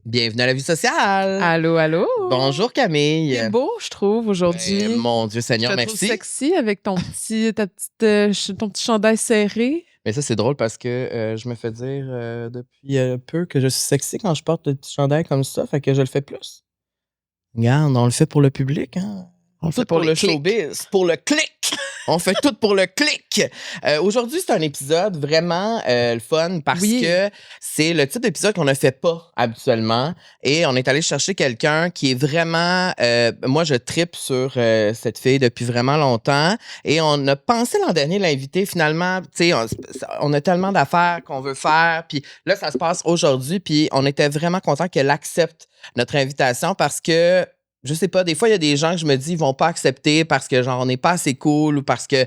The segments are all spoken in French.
Bienvenue à la vie sociale. Allô, allô. Bonjour Camille. T'es beau, je trouve, aujourd'hui. Mon Dieu Seigneur, je te merci. trouve sexy avec ton petit chandail serré. Mais ça, c'est drôle parce que je me fais dire depuis peu que je suis sexy quand je porte le petit chandail comme ça, fait que je le fais plus. Regarde, on le fait pour le public, hein? On le fait pour le showbiz, pour le clic. On fait tout pour le clic. Aujourd'hui, c'est un épisode vraiment le fun parce que c'est le type d'épisode qu'on ne fait pas habituellement. Et on est allé chercher quelqu'un qui est vraiment... moi, je trippe sur cette fille depuis vraiment longtemps. Et on a pensé l'an dernier l'inviter. Finalement, tu sais, on a tellement d'affaires qu'on veut faire. Puis là, ça se passe aujourd'hui. Puis on était vraiment content qu'elle accepte notre invitation parce que je sais pas, des fois, il y a des gens que je me dis, ils vont pas accepter parce que, genre, on n'est pas assez cool ou parce que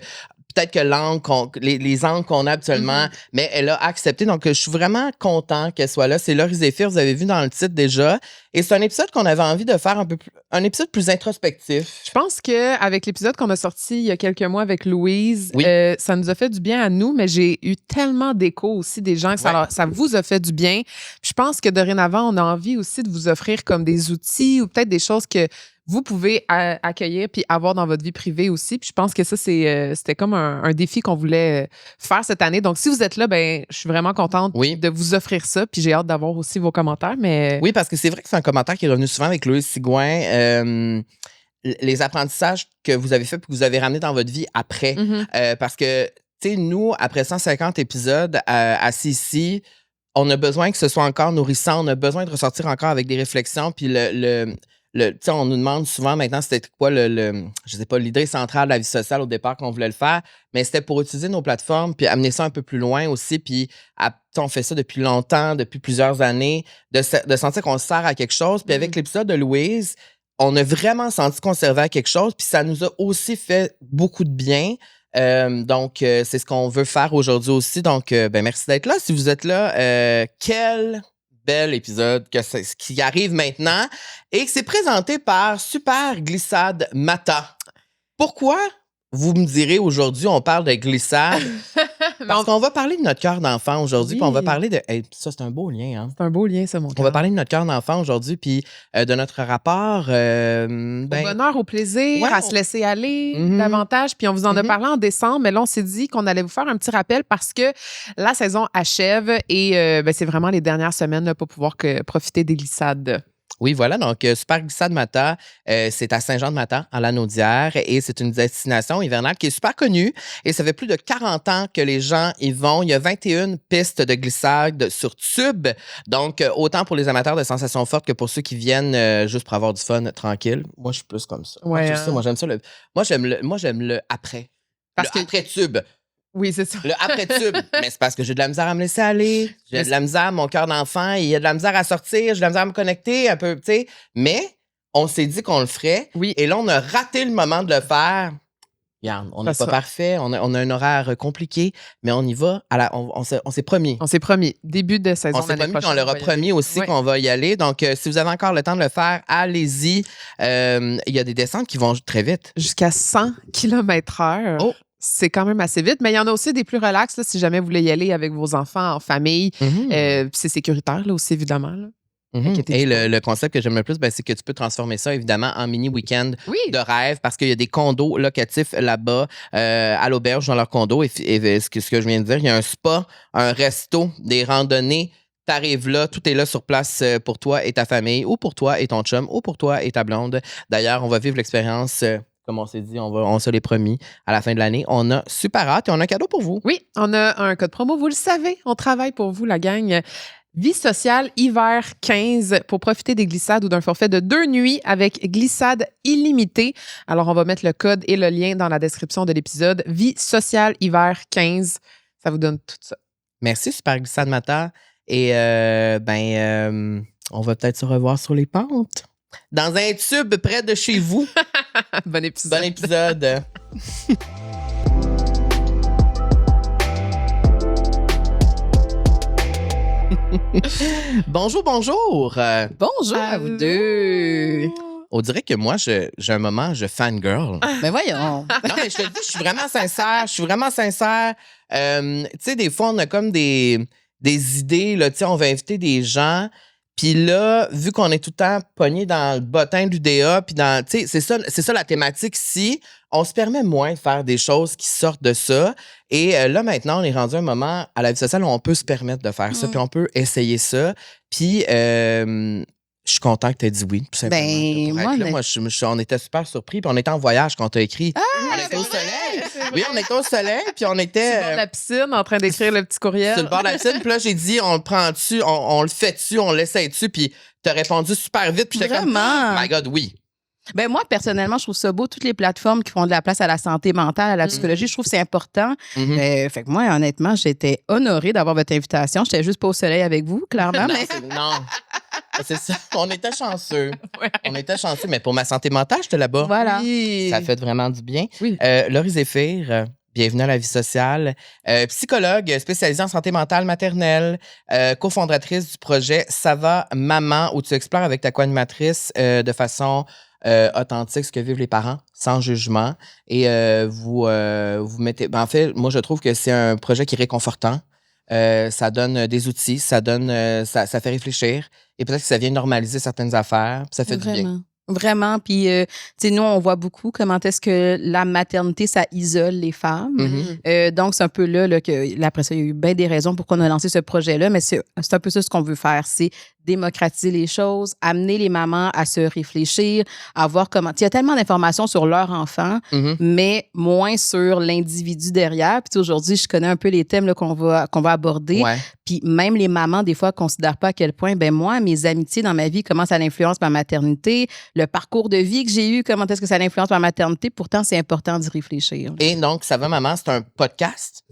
peut-être que l'angle les angles qu'on a habituellement, mais elle a accepté. Donc, je suis vraiment content qu'elle soit là. C'est Laurie Zéphir, vous avez vu dans le titre déjà. Et c'est un épisode qu'on avait envie de faire un épisode plus introspectif. Je pense qu'avec l'épisode qu'on a sorti il y a quelques mois avec Louise, ça nous a fait du bien à nous, mais j'ai eu tellement d'échos aussi des gens que ça vous a fait du bien. Puis je pense que dorénavant, on a envie aussi de vous offrir comme des outils ou peut-être des choses que vous pouvez accueillir puis avoir dans votre vie privée aussi. Puis je pense que ça, c'était comme un défi qu'on voulait faire cette année. Donc, si vous êtes là, ben, je suis vraiment contente de vous offrir ça. Puis j'ai hâte d'avoir aussi vos commentaires. Mais... Oui, parce que c'est vrai que c'est un commentaire qui est revenu souvent avec Louise Sigouin. Les apprentissages que vous avez faits et que vous avez ramenés dans votre vie après. Parce que, tu sais, nous, après 150 épisodes assis ici, on a besoin que ce soit encore nourrissant. On a besoin de ressortir encore avec des réflexions. Puis on nous demande souvent maintenant c'était quoi je sais pas, l'idée centrale de la vie sociale au départ qu'on voulait le faire, mais c'était pour utiliser nos plateformes puis amener ça un peu plus loin aussi. Puis on fait ça depuis longtemps, depuis plusieurs années, de sentir qu'on sert à quelque chose. Puis avec l'épisode de Louise, on a vraiment senti qu'on servait à quelque chose, puis ça nous a aussi fait beaucoup de bien. Donc, c'est ce qu'on veut faire aujourd'hui aussi. Donc, merci d'être là. Si vous êtes là, quel bel épisode qui arrive maintenant et que c'est présenté par Super Glissade Mata. Pourquoi, vous me direz, aujourd'hui, on parle de glissade? Parce qu'on va parler de notre cœur d'enfant aujourd'hui, puis on va parler de... Hey, ça, c'est un beau lien, hein? C'est un beau lien, ça, mon cœur. On va parler de notre cœur d'enfant aujourd'hui, puis de notre rapport... au bonheur, au plaisir, à se laisser aller davantage. Puis on vous en a parlé en décembre, mais là, on s'est dit qu'on allait vous faire un petit rappel parce que la saison achève et c'est vraiment les dernières semaines là, pour pouvoir profiter des glissades. Oui, voilà. Donc, Super Glissade Mata, c'est à Saint-Jean-de-Mata, en Lanaudière, et c'est une destination hivernale qui est super connue. Et ça fait plus de 40 ans que les gens y vont. Il y a 21 pistes de glissade sur tube. Donc, autant pour les amateurs de sensations fortes que pour ceux qui viennent juste pour avoir du fun tranquille. Moi, je suis plus comme ça. Ouais, moi, j'aime ça. Moi, j'aime le après. Après-tube. Oui, c'est ça. Le après-tube. Mais c'est parce que j'ai de la misère à me laisser aller. J'ai de la misère, mon cœur d'enfant, il y a de la misère à sortir, j'ai de la misère à me connecter un peu, tu sais. Mais on s'est dit qu'on le ferait. Oui. Et là, on a raté le moment de le faire. Regarde, on n'est pas parfait, on a un horaire compliqué, mais on y va. On s'est promis. On s'est promis. Début de saison. On s'est promis, on leur a promis aussi qu'on va y aller. Donc, si vous avez encore le temps de le faire, allez-y. Il y a des descentes qui vont très vite. Jusqu'à 100 km/h. Oh! C'est quand même assez vite, mais il y en a aussi des plus relax là, si jamais vous voulez y aller avec vos enfants en famille. C'est sécuritaire là, aussi, évidemment. Là. Et le concept que j'aime le plus, c'est que tu peux transformer ça, évidemment, en mini week-end de rêve parce qu'il y a des condos locatifs là-bas à l'auberge dans leur condo. Et ce que je viens de dire, il y a un spa, un resto, des randonnées. T'arrives là, tout est là sur place pour toi et ta famille, ou pour toi et ton chum, ou pour toi et ta blonde. D'ailleurs, on va vivre l'expérience... comme on s'est dit, on se l'est promis à la fin de l'année. On a super hâte et on a un cadeau pour vous. Oui, on a un code promo, vous le savez. On travaille pour vous, la gang. Vie sociale hiver 15 pour profiter des glissades ou d'un forfait de 2 nuits avec glissade illimitée. Alors, on va mettre le code et le lien dans la description de l'épisode. Vie sociale hiver 15. Ça vous donne tout ça. Merci, Super Glissade Mata. Et on va peut-être se revoir sur les pentes. Dans un tube près de chez vous. Bon épisode. Bon épisode. Bonjour. Bonjour à vous deux. On dirait que moi, j'ai un moment, je fangirl. Mais voyons. Non, mais je te le dis, je suis vraiment sincère. Tu sais, des fois, on a comme des idées, là, tu sais, on va inviter des gens. Puis là, vu qu'on est tout le temps pogné dans le bottin de l'UDA, puis dans, tu sais, c'est ça la thématique ici, on se permet moins de faire des choses qui sortent de ça. Et là, maintenant, on est rendu à un moment à la vie sociale où on peut se permettre de faire ça, puis on peut essayer ça. Puis, je suis content que tu aies dit oui, tout simplement. Moi, on était super surpris, puis on était en voyage quand tu as écrit. On était au soleil. Oui, on était au soleil, puis on était... Sur le bord de la piscine, en train d'écrire le petit courriel. Sur le bord de la piscine, puis là, j'ai dit, on le prend dessus, on le fait dessus, on l'essaye dessus, puis tu as répondu super vite, puis j'étais comme, oh my God, oui. Ben moi, personnellement, je trouve ça beau. Toutes les plateformes qui font de la place à la santé mentale, à la psychologie, je trouve que c'est important. Fait que moi, honnêtement, j'étais honorée d'avoir votre invitation. J'étais juste pas au soleil avec vous, clairement. Non, c'est ça. On était chanceux. On était chanceux, mais pour ma santé mentale, j'étais là-bas. Voilà. Oui. Ça fait vraiment du bien. Oui. Laurie Zéphir, bienvenue à la vie sociale. Psychologue spécialisée en santé mentale maternelle, cofondatrice du projet Ça va maman, où tu explores avec ta co-animatrice de façon authentique ce que vivent les parents, sans jugement. Et vous mettez... en fait, moi, je trouve que c'est un projet qui est réconfortant. Ça donne des outils, ça fait réfléchir. Et peut-être que ça vient normaliser certaines affaires, puis ça fait du bien. Vraiment. Puis, tu sais, nous, on voit beaucoup comment est-ce que la maternité, ça isole les femmes. Donc, c'est un peu là que, après ça, il y a eu bien des raisons pour qu'on a lancé ce projet-là, mais c'est un peu ça ce qu'on veut faire, c'est démocratiser les choses, amener les mamans à se réfléchir, à voir comment... Il y a tellement d'informations sur leur enfant, mais moins sur l'individu derrière. Puis aujourd'hui, je connais un peu les thèmes là, qu'on va aborder. Ouais. Puis même les mamans, des fois, ne considèrent pas à quel point, ben moi, mes amitiés dans ma vie, comment ça influence ma maternité, le parcours de vie que j'ai eu, comment est-ce que ça influence ma maternité. Pourtant, c'est important d'y réfléchir. Et donc, Ça va maman, c'est un podcast?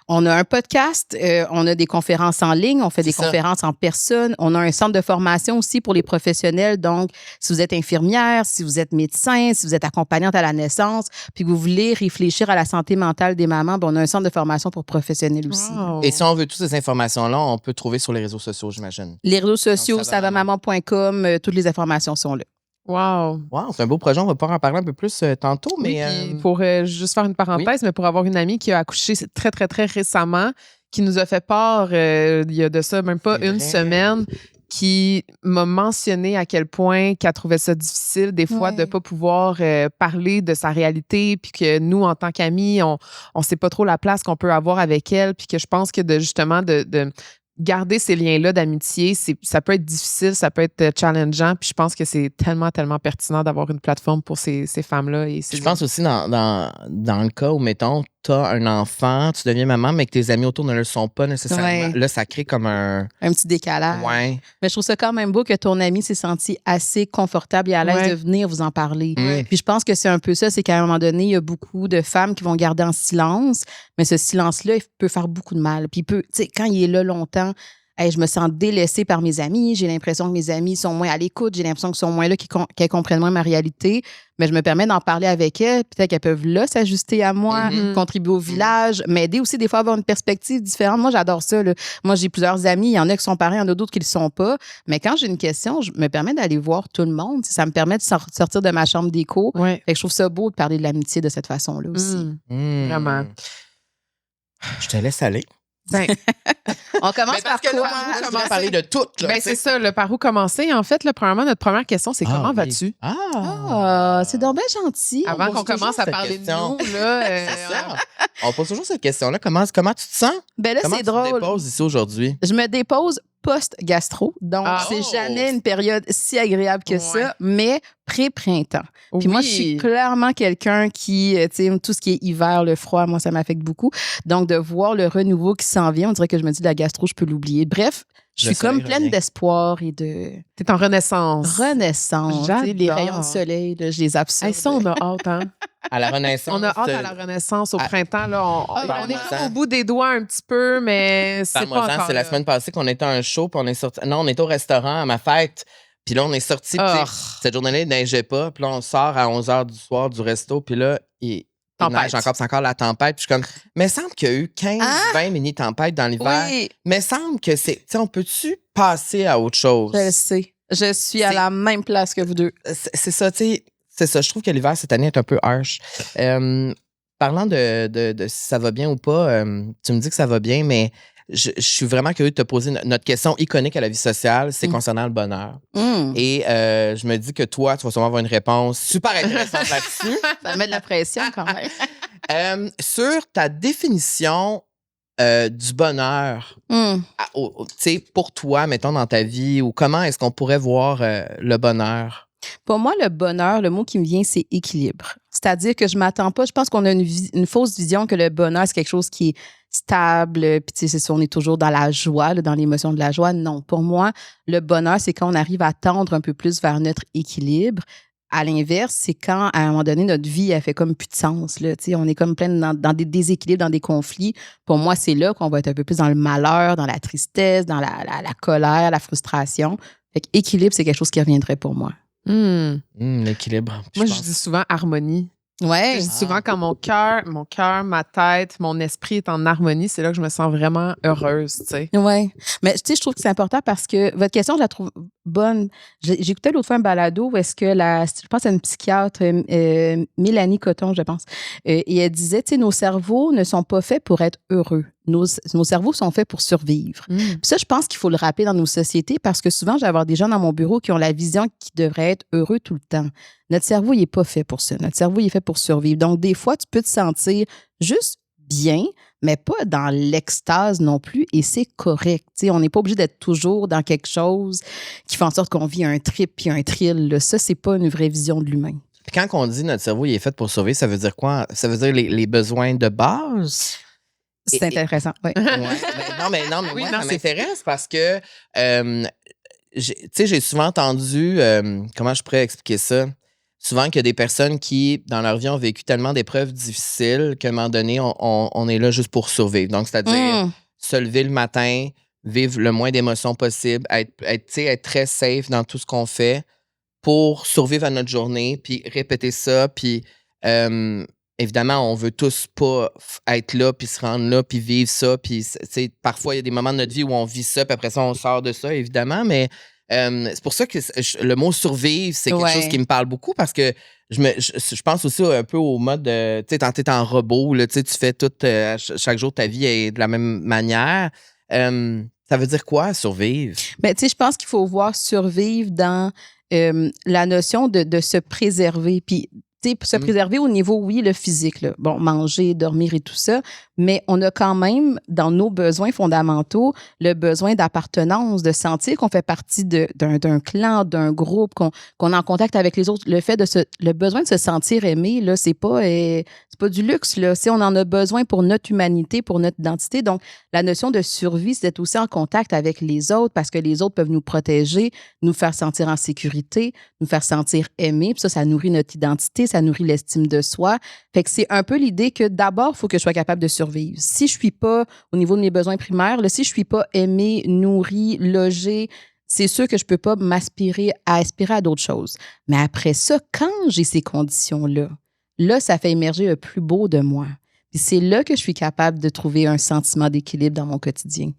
On a un podcast, on a des conférences en ligne, on fait des conférences en personne, on a un centre de formation aussi pour les professionnels. Donc, si vous êtes infirmière, si vous êtes médecin, si vous êtes accompagnante à la naissance, puis que vous voulez réfléchir à la santé mentale des mamans, ben on a un centre de formation pour professionnels aussi. Wow. Et si on veut toutes ces informations-là, on peut trouver sur les réseaux sociaux, j'imagine. Les réseaux sociaux, savamaman.com, toutes les informations sont là. Wow. Wow, c'est un beau projet. On va pouvoir en parler un peu plus tantôt, mais... Oui, pour juste faire une parenthèse, mais pour avoir une amie qui a accouché très, très, très récemment, qui nous a fait part, il y a de ça même pas une semaine, qui m'a mentionné à quel point qu'elle trouvait ça difficile des fois de ne pas pouvoir parler de sa réalité, puis que nous, en tant qu'amis, on ne sait pas trop la place qu'on peut avoir avec elle, puis que je pense que de garder ces liens-là d'amitié, ça peut être difficile, ça peut être challengeant, puis je pense que c'est tellement, tellement pertinent d'avoir une plateforme pour ces femmes-là. Et je pense aussi dans le cas où, mettons, tu as un enfant, tu deviens maman, mais que tes amis autour ne le sont pas nécessairement. Ouais. Là, ça crée comme un petit décalage. Ouais. Mais je trouve ça quand même beau que ton ami s'est senti assez confortable et à l'aise de venir vous en parler. Puis je pense que c'est un peu ça, c'est qu'à un moment donné, il y a beaucoup de femmes qui vont garder en silence, mais ce silence-là, il peut faire beaucoup de mal. Puis tu sais, quand il est là longtemps, hey, je me sens délaissée par mes amis. J'ai l'impression que mes amis sont moins à l'écoute. J'ai l'impression qu'ils sont moins là, qu'elles comprennent moins ma réalité. Mais je me permets d'en parler avec elles. Peut-être qu'elles peuvent là s'ajuster à moi, contribuer au village, m'aider aussi des fois à avoir une perspective différente. Moi, j'adore ça. Là. Moi, j'ai plusieurs amis. Il y en a qui sont parents, il y en a d'autres qui ne le sont pas. Mais quand j'ai une question, je me permets d'aller voir tout le monde. Ça me permet de sortir de ma chambre d'écho. Fait que je trouve ça beau de parler de l'amitié de cette façon-là aussi. Vraiment. Je te laisse aller. Ben, on commence par quoi? On va parler de tout. Là, ben, c'est ça, par où commencer? En fait, premièrement, notre première question, c'est comment vas-tu? C'est donc bien gentil. Avant qu'on commence à parler de nous, là. On pose toujours cette question-là. Comment tu te sens? Ben là, c'est drôle. Tu te déposes ici aujourd'hui? Je me dépose post-gastro. Donc, c'est jamais une période si agréable que ça, mais pré-printemps. Puis moi, je suis clairement quelqu'un qui, tu sais, tout ce qui est hiver, le froid, moi, ça m'affecte beaucoup. Donc, de voir le renouveau qui s'en vient, on dirait que je me dis, la gastro, je peux l'oublier. Bref, je suis comme pleine d'espoir et de... T'es en renaissance. Renaissance. Les rayons de soleil, là, je les absorbe. Ça, on a hâte, hein? À la Renaissance. On a hâte à la Renaissance au printemps. Là, on est au bout des doigts un petit peu, mais c'est pas encore. C'est la semaine passée qu'on était à un show, puis on est sorti. Non, on était au restaurant à ma fête. Puis là, on est sorti. Cette journée-là, il neigeait pas. Puis là, on sort à 11h du soir du resto. Puis là, il neige encore. C'est encore la tempête. Puis je suis comme, mais il semble qu'il y a eu 15-20 mini-tempêtes dans l'hiver. Oui. Mais il semble que c'est... Tu sais, on peut-tu passer à autre chose? Je le sais. Je suis à la même place que vous deux. C'est ça, tu sais. C'est ça, je trouve que l'hiver cette année est un peu harsh. Parlant de si ça va bien ou pas, tu me dis que ça va bien, mais je suis vraiment curieux de te poser notre question iconique à la vie sociale, c'est concernant le bonheur. Et je me dis que toi, tu vas sûrement avoir une réponse super intéressante là-dessus. Ça met de la pression quand même. Sur ta définition du bonheur, pour toi, mettons, dans ta vie, ou comment est-ce qu'on pourrait voir le bonheur? Pour moi, le bonheur, le mot qui me vient, c'est équilibre. C'est-à-dire que je m'attends pas, je pense qu'on a une fausse vision que le bonheur, c'est quelque chose qui est stable, puis tu sais, c'est ça, on est toujours dans la joie, là, dans l'émotion de la joie. Non, pour moi, le bonheur, c'est quand on arrive à tendre un peu plus vers notre équilibre. À l'inverse, c'est quand, à un moment donné, notre vie, elle fait comme plus de sens. Là, on est comme plein dans des déséquilibres, dans des conflits. Pour moi, c'est là qu'on va être un peu plus dans le malheur, dans la tristesse, dans la colère, la frustration. Fait que équilibre, c'est quelque chose qui reviendrait pour moi. L'équilibre. Moi, je dis souvent harmonie. Ouais. Je dis souvent quand mon cœur, ma tête, mon esprit est en harmonie, c'est là que je me sens vraiment heureuse, tu sais. Ouais. Mais tu sais, je trouve que c'est important parce que votre question, je la trouve bonne. J'écoutais l'autre fois un balado où est-ce que je pense à une psychiatre, Mélanie Coton, je pense, et elle disait, tu sais, nos cerveaux ne sont pas faits pour être heureux. Nos cerveaux sont faits pour survivre. Puis ça, je pense qu'il faut le rappeler dans nos sociétés parce que souvent, je vais avoir des gens dans mon bureau qui ont la vision qu'ils devraient être heureux tout le temps. Notre cerveau, il n'est pas fait pour ça. Notre cerveau, il est fait pour survivre. Donc, des fois, tu peux te sentir juste bien, mais pas dans l'extase non plus, et c'est correct. T'sais, on n'est pas obligé d'être toujours dans quelque chose qui fait en sorte qu'on vit un trip puis un thrill. Là. Ça, c'est pas une vraie vision de l'humain. Puis quand on dit notre cerveau, il est fait pour survivre, ça veut dire quoi? Ça veut dire les besoins de base? C'est intéressant, oui. Ouais. Non, mais moi, ça m'intéresse parce que, j'ai souvent entendu, comment je pourrais expliquer ça? Souvent qu'il y a des personnes qui, dans leur vie, ont vécu tellement d'épreuves difficiles qu'à un moment donné, on est là juste pour survivre. Donc, c'est-à-dire se lever le matin, vivre le moins d'émotions possible, être très safe dans tout ce qu'on fait pour survivre à notre journée, puis répéter ça, puis évidemment, on veut tous pas être là, puis se rendre là, puis vivre ça, puis parfois, il y a des moments de notre vie où on vit ça, puis après ça, on sort de ça, évidemment, mais c'est pour ça que le mot survivre, c'est quelque chose qui me parle beaucoup parce que je pense aussi un peu au mode, tu sais, quand t'es en robot, là, tu fais tout, chaque jour ta vie est de la même manière. Ça veut dire quoi, survivre? Ben, tu sais, je pense qu'il faut voir survivre dans la notion de se préserver. Puis, tu sais, se préserver au niveau, oui, le physique, là. Bon, manger, dormir et tout ça, mais on a quand même, dans nos besoins fondamentaux, le besoin d'appartenance, de sentir qu'on fait partie d'un clan, d'un groupe, qu'on est en contact avec les autres. Le besoin de se sentir aimé, là, c'est pas du luxe, là. On en a besoin pour notre humanité, pour notre identité. Donc, la notion de survie, c'est d'être aussi en contact avec les autres parce que les autres peuvent nous protéger, nous faire sentir en sécurité, nous faire sentir aimés. Puis ça nourrit notre identité, ça nourrit l'estime de soi. Fait que c'est un peu l'idée que d'abord, il faut que je sois capable de survivre. Si je suis pas, au niveau de mes besoins primaires, là, si je suis pas aimée, nourrie, logée, c'est sûr que je peux pas aspirer à d'autres choses. Mais après ça, quand j'ai ces conditions-là, là, ça fait émerger le plus beau de moi. Puis c'est là que je suis capable de trouver un sentiment d'équilibre dans mon quotidien.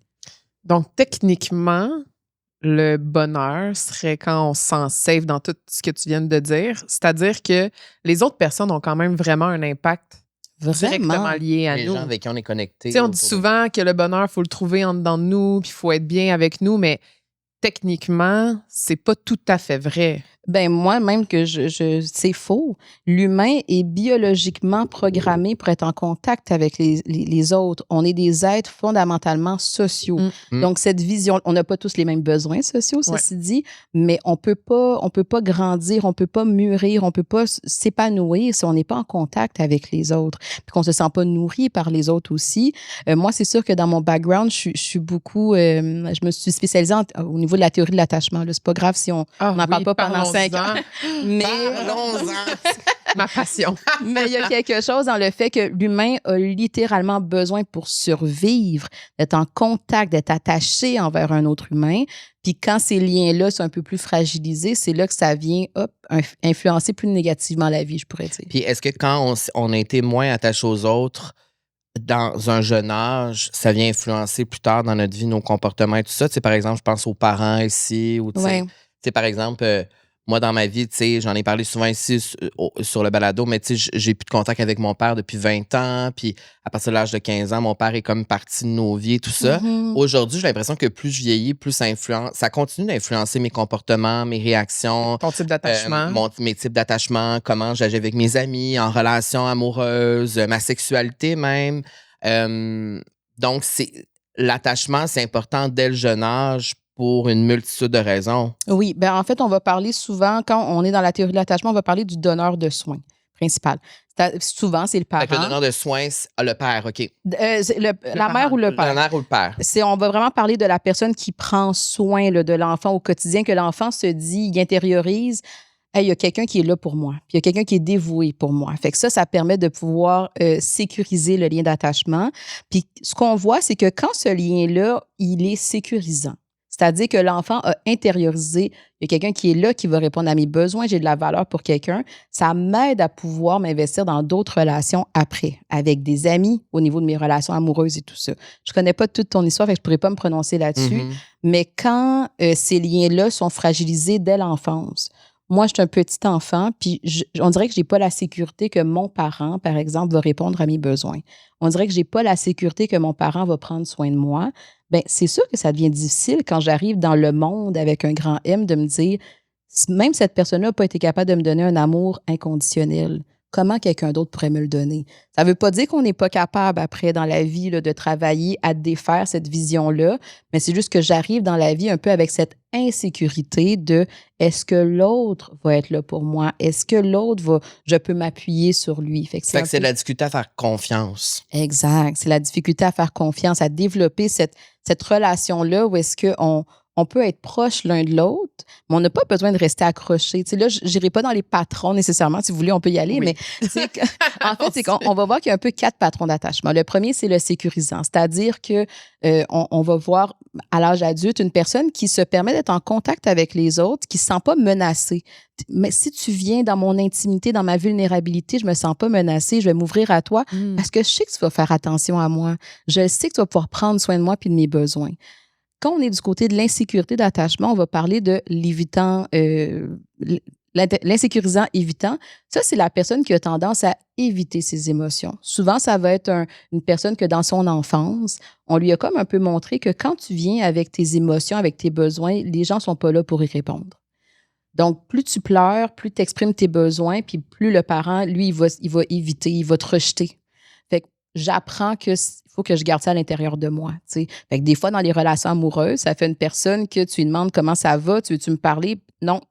Donc, techniquement, le bonheur serait quand on se sent safe dans tout ce que tu viens de dire. C'est-à-dire que les autres personnes ont quand même vraiment un impact directement lié à nous. Les gens avec qui on est connectés. Tu sais, on dit souvent que le bonheur, il faut le trouver en dedans de nous, puis il faut être bien avec nous, mais techniquement, c'est pas tout à fait vrai. Ben moi, même que c'est faux. L'humain est biologiquement programmé pour être en contact avec les autres. On est des êtres fondamentalement sociaux. Donc, cette vision, on n'a pas tous les mêmes besoins sociaux, ceci dit, mais on peut pas grandir, on peut pas mûrir, on peut pas s'épanouir si on n'est pas en contact avec les autres, puis qu'on se sent pas nourri par les autres aussi. Moi, c'est sûr que dans mon background, je suis beaucoup, je me suis spécialisée au niveau de la théorie de l'attachement. C'est pas grave si on n'en parle pas pendant 5 ans. Mais ma passion. Mais il y a quelque chose dans le fait que l'humain a littéralement besoin pour survivre d'être en contact, d'être attaché envers un autre humain. Puis quand ces liens-là sont un peu plus fragilisés, c'est là que ça vient influencer plus négativement la vie, je pourrais dire. Puis est-ce que quand on a été moins attaché aux autres dans un jeune âge, ça vient influencer plus tard dans notre vie, nos comportements et tout ça? Tu sais, par exemple, je pense aux parents ici ou tu sais, par exemple, moi, dans ma vie, tu sais, j'en ai parlé souvent ici sur le balado, mais tu sais, j'ai plus de contact avec mon père depuis 20 ans. Puis à partir de l'âge de 15 ans, mon père est comme parti de nos vies et tout ça. Aujourd'hui, j'ai l'impression que plus je vieillis, plus ça continue d'influencer mes comportements, mes réactions. Ton type d'attachement. Mes types d'attachement, comment j'agis avec mes amis, en relation amoureuse, ma sexualité même. Donc, l'attachement, c'est important dès le jeune âge pour une multitude de raisons. Oui, ben en fait, on va parler souvent, quand on est dans la théorie de l'attachement, on va parler du donneur de soins principal. Souvent, c'est le parent. Le donneur de soins, le père, OK. La mère ou le père. La mère ou le père. On va vraiment parler de la personne qui prend soin là, de l'enfant au quotidien, que l'enfant se dit, il intériorise. Hey, il y a quelqu'un qui est là pour moi, puis il y a quelqu'un qui est dévoué pour moi. Fait que ça permet de pouvoir sécuriser le lien d'attachement. Puis ce qu'on voit, c'est que quand ce lien-là, il est sécurisant, c'est-à-dire que l'enfant a intériorisé, il y a quelqu'un qui est là, qui va répondre à mes besoins, j'ai de la valeur pour quelqu'un, ça m'aide à pouvoir m'investir dans d'autres relations après, avec des amis, au niveau de mes relations amoureuses et tout ça. Je connais pas toute ton histoire, fait que je pourrais pas me prononcer là-dessus, mais quand ces liens-là sont fragilisés dès l'enfance, moi, je suis un petit enfant, puis on dirait que je n'ai pas la sécurité que mon parent, par exemple, va répondre à mes besoins. On dirait que je n'ai pas la sécurité que mon parent va prendre soin de moi. Bien, c'est sûr que ça devient difficile quand j'arrive dans le monde avec un grand M de me dire, même cette personne-là n'a pas été capable de me donner un amour inconditionnel. Comment quelqu'un d'autre pourrait me le donner? Ça ne veut pas dire qu'on n'est pas capable après dans la vie là, de travailler à défaire cette vision-là, mais c'est juste que j'arrive dans la vie un peu avec cette insécurité de est-ce que l'autre va être là pour moi? Est-ce que je peux m'appuyer sur lui? Fait que c'est la difficulté à faire confiance. Exact. C'est la difficulté à faire confiance, à développer cette relation-là où est-ce qu'on peut être proche l'un de l'autre, mais on n'a pas besoin de rester accroché. Tu sais, là, je n'irai pas dans les patrons nécessairement. Si vous voulez, on peut y aller, mais en fait, c'est qu'on va voir qu'il y a un peu 4 patrons d'attachement. Le premier, c'est le sécurisant, c'est-à-dire que on va voir à l'âge adulte une personne qui se permet d'être en contact avec les autres, qui ne se sent pas menacée. Mais si tu viens dans mon intimité, dans ma vulnérabilité, je ne me sens pas menacée, je vais m'ouvrir à toi parce que je sais que tu vas faire attention à moi. Je sais que tu vas pouvoir prendre soin de moi et de mes besoins. Quand on est du côté de l'insécurité d'attachement, on va parler de l'évitant, l'insécurisant évitant. Ça, c'est la personne qui a tendance à éviter ses émotions. Souvent, ça va être une personne que dans son enfance, on lui a comme un peu montré que quand tu viens avec tes émotions, avec tes besoins, les gens ne sont pas là pour y répondre. Donc, plus tu pleures, plus tu exprimes tes besoins, puis plus le parent, lui, il va éviter, il va te rejeter. Fait que j'apprends qu'il faut que je garde ça à l'intérieur de moi. T'sais. Fait que des fois, dans les relations amoureuses, ça fait une personne que tu lui demandes comment ça va, tu veux-tu me parler? Non.